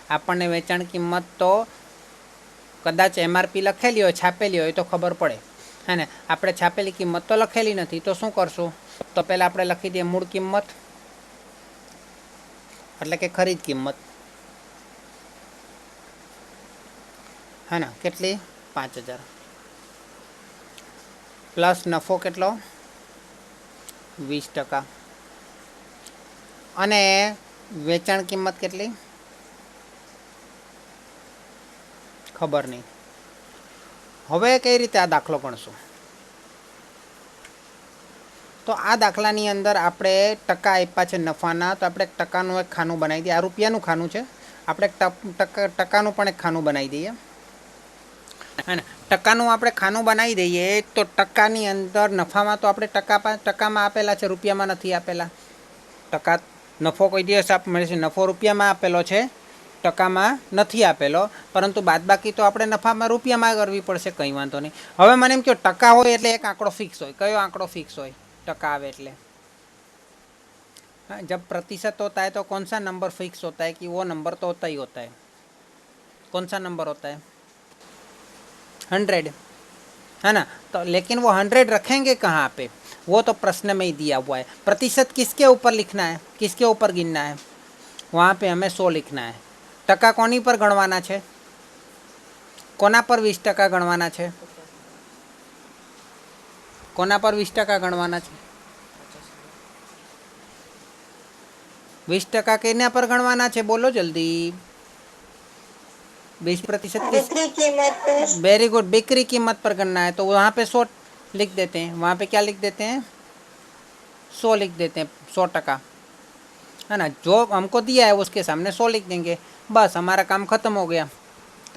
આપણને વેચાણ કિંમત તો કદાચ એમઆરપી લખેલી હોય, છાપેલી હોય તો ખબર પડે. હે ને? આપણે છાપેલી કિંમત તો લખેલી નથી, તો શું કરશું? તો પહેલાં આપણે લખી દઈએ મૂળ કિંમત, એટલે કે ખરીદ કિંમત. હે ને? કેટલી? 5,000. પ્લસ નફો કેટલો? 20%. અને વેચાણ કિંમત કેટલી? ખબર નહીં. હવે કઈ રીતે આ દાખલો ગણશું? તો આ દાખલાની અંદર આપણે ટકા આપ્યા છે નફાના, તો આપણે ટકાનું એક ખાનું બનાવી દઈએ. આ રૂપિયાનું ખાનું છે, આપણે ટકાનું પણ એક ખાનું બનાવી દઈએ. અને ટકાનું આપણે ખાનું બનાવી દઈએ તો ટકાની અંદર નફામાં તો આપણે ટકામાં આપેલા છે, રૂપિયામાં નથી આપેલા. ટકા નફો કોઈ દિવસ મળે છે, નફો રૂપિયામાં આપેલો છે, ટકામાં નથી આપેલો. પરંતુ બાદબાકી તો આપણે નફામાં રૂપિયામાં કરવી પડશે, કંઈ વાંધો નહીં. હવે મને એમ કહો, ટકા હોય એટલે એક આંકડો ફિક્સ હોય. કયો આંકડો ફિક્સ હોય? टका आवे એટલે. हाँ, जब प्रतिशत होता है तो कौन सा नंबर फिक्स होता है कि वो नंबर तो होता ही होता है. कौन सा नंबर होता है? 100, है ना? तो लेकिन वो 100 रखेंगे कहाँ पे? वो तो प्रश्न में ही दिया हुआ है. प्रतिशत किसके ऊपर लिखना है, किसके ऊपर गिनना है? वहाँ पे हमें 100 लिखना है. टका कोनी पर गणवाना है? कोना पर 20% गणवाना है? कोना पर 20% गणवाना है? 20% केना पर गणवाना है? बोलो जल्दी. 20% बिक्री कीमत. Very good. बिक्री कीमत पर गणना है, तो वहाँ पे 100 लिख देते हैं. वहाँ पे क्या लिख देते हैं? 100 लिख देते हैं. 100%, है ना? जो हमको दिया है उसके सामने 100 लिख देंगे. बस हमारा काम ख़त्म हो गया.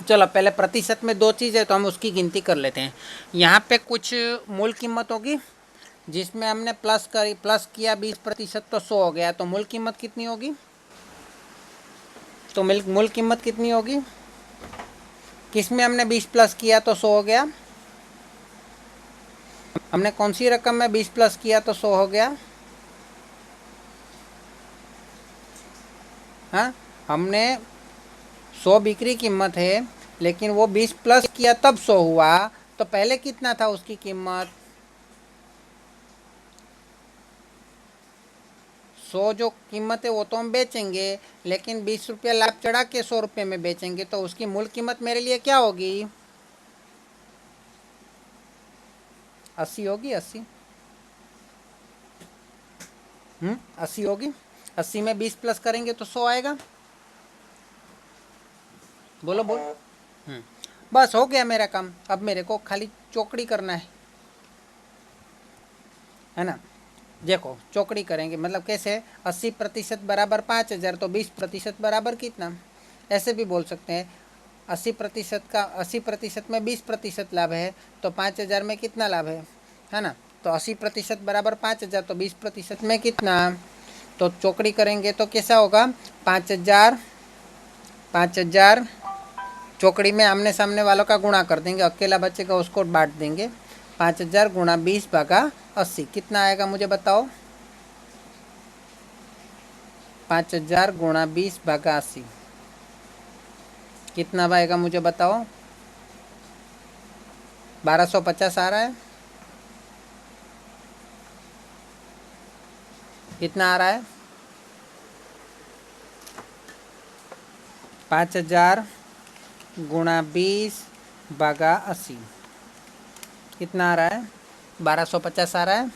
चलो, पहले प्रतिशत में 2 चीज़ है तो हम उसकी गिनती कर लेते हैं. यहाँ पे कुछ मूल कीमत होगी जिसमें हमने प्लस किया 20%, तो 100 हो गया. तो मूल कीमत कितनी होगी? तो मूल कीमत कितनी होगी? किसमें हमने 20 प्लस किया तो 100 हो गया? हमने कौन सी रकम में 20 प्लस किया तो 100 हो गया? हाँ, हमने 100 बिक्री कीमत है, लेकिन वो 20 प्लस किया तब 100 हुआ. तो पहले कितना था उसकी कीमत? 100 जो कीमत है वो तो हम बेचेंगे, लेकिन 20 रुपया लाभ चढ़ा के 100 रुपये में बेचेंगे. तो उसकी मूल कीमत मेरे लिए क्या होगी? 80 होगी. 80 80 होगी. 80 में 20 प्लस करेंगे तो 100 आएगा. बोलो बोलो. बस हो गया मेरा काम. अब मेरे को खाली चौकड़ी करना है ना? देखो, चौकड़ी करेंगे मतलब कैसे? 80% बराबर 5,000, तो 20% बराबर कितना? ऐसे भी बोल सकते हैं. 80% में 20% लाभ है, तो 5,000 में कितना लाभ है ना? तो 80% बराबर 5000, तो 20% में कितना? तो चौकड़ी करेंगे तो कैसा होगा? 5000 5000 चौकड़ी में आमने सामने वालों का गुणा कर देंगे, अकेला बचेगा उसको बांट देंगे। 5000 गुणा 20/80 कितना आएगा मुझे बताओ? 5000 गुणा 20/80 कितना आएगा मुझे बताओ? 1250 आ रहा है? कितना आ रहा है? 5000 गुणा 20/80 कितना आ रहा है? 1250 आ रहा है।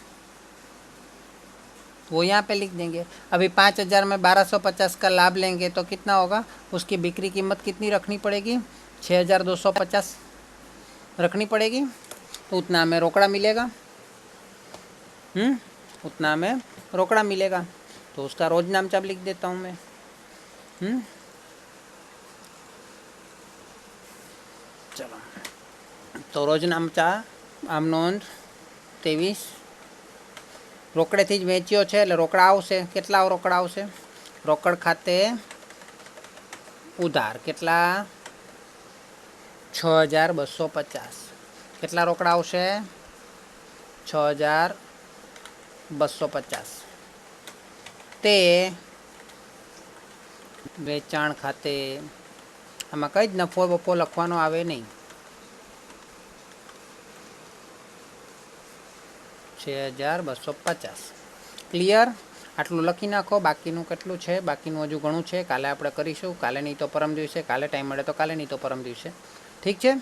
वो यहाँ पे लिख देंगे। अभी 5000 में 1250 का लाभ लेंगे तो कितना होगा? उसकी बिक्री कीमत कितनी रखनी पड़ेगी? 6250 रखनी पड़ेगी। तो उतना हमें रोकड़ा मिलेगा। उतना हमें रोकड़ा मिलेगा। तो उसका रोज नामचा लिख देता हूँ मैं। चलो, तो रोज नामचा આમ નોંધ 23 રોકડેથી જ વેચ્યો છે એટલે રોકડા આવશે। કેટલા રોકડા આવશે? રોકડ ખાતે ઉધાર કેટલા? 6250 કેટલા રોકડા આવશે? 6250 તે વેચાણ ખાતે, આમાં કંઈ જ નફો બફો લખવાનો આવે નહીં। 6250 ક્લિયર? આટલું લખી નાખો। બાકીનું કેટલું છે? બાકીનું હજુ ઘણું છે, કાલે આપણે કરીશું। કાલે નહીં તો પરમ દિવસે, કાલે ટાઈમ મળે તો કાલે નહીં તો પરમ દિવસે, ઠીક છે?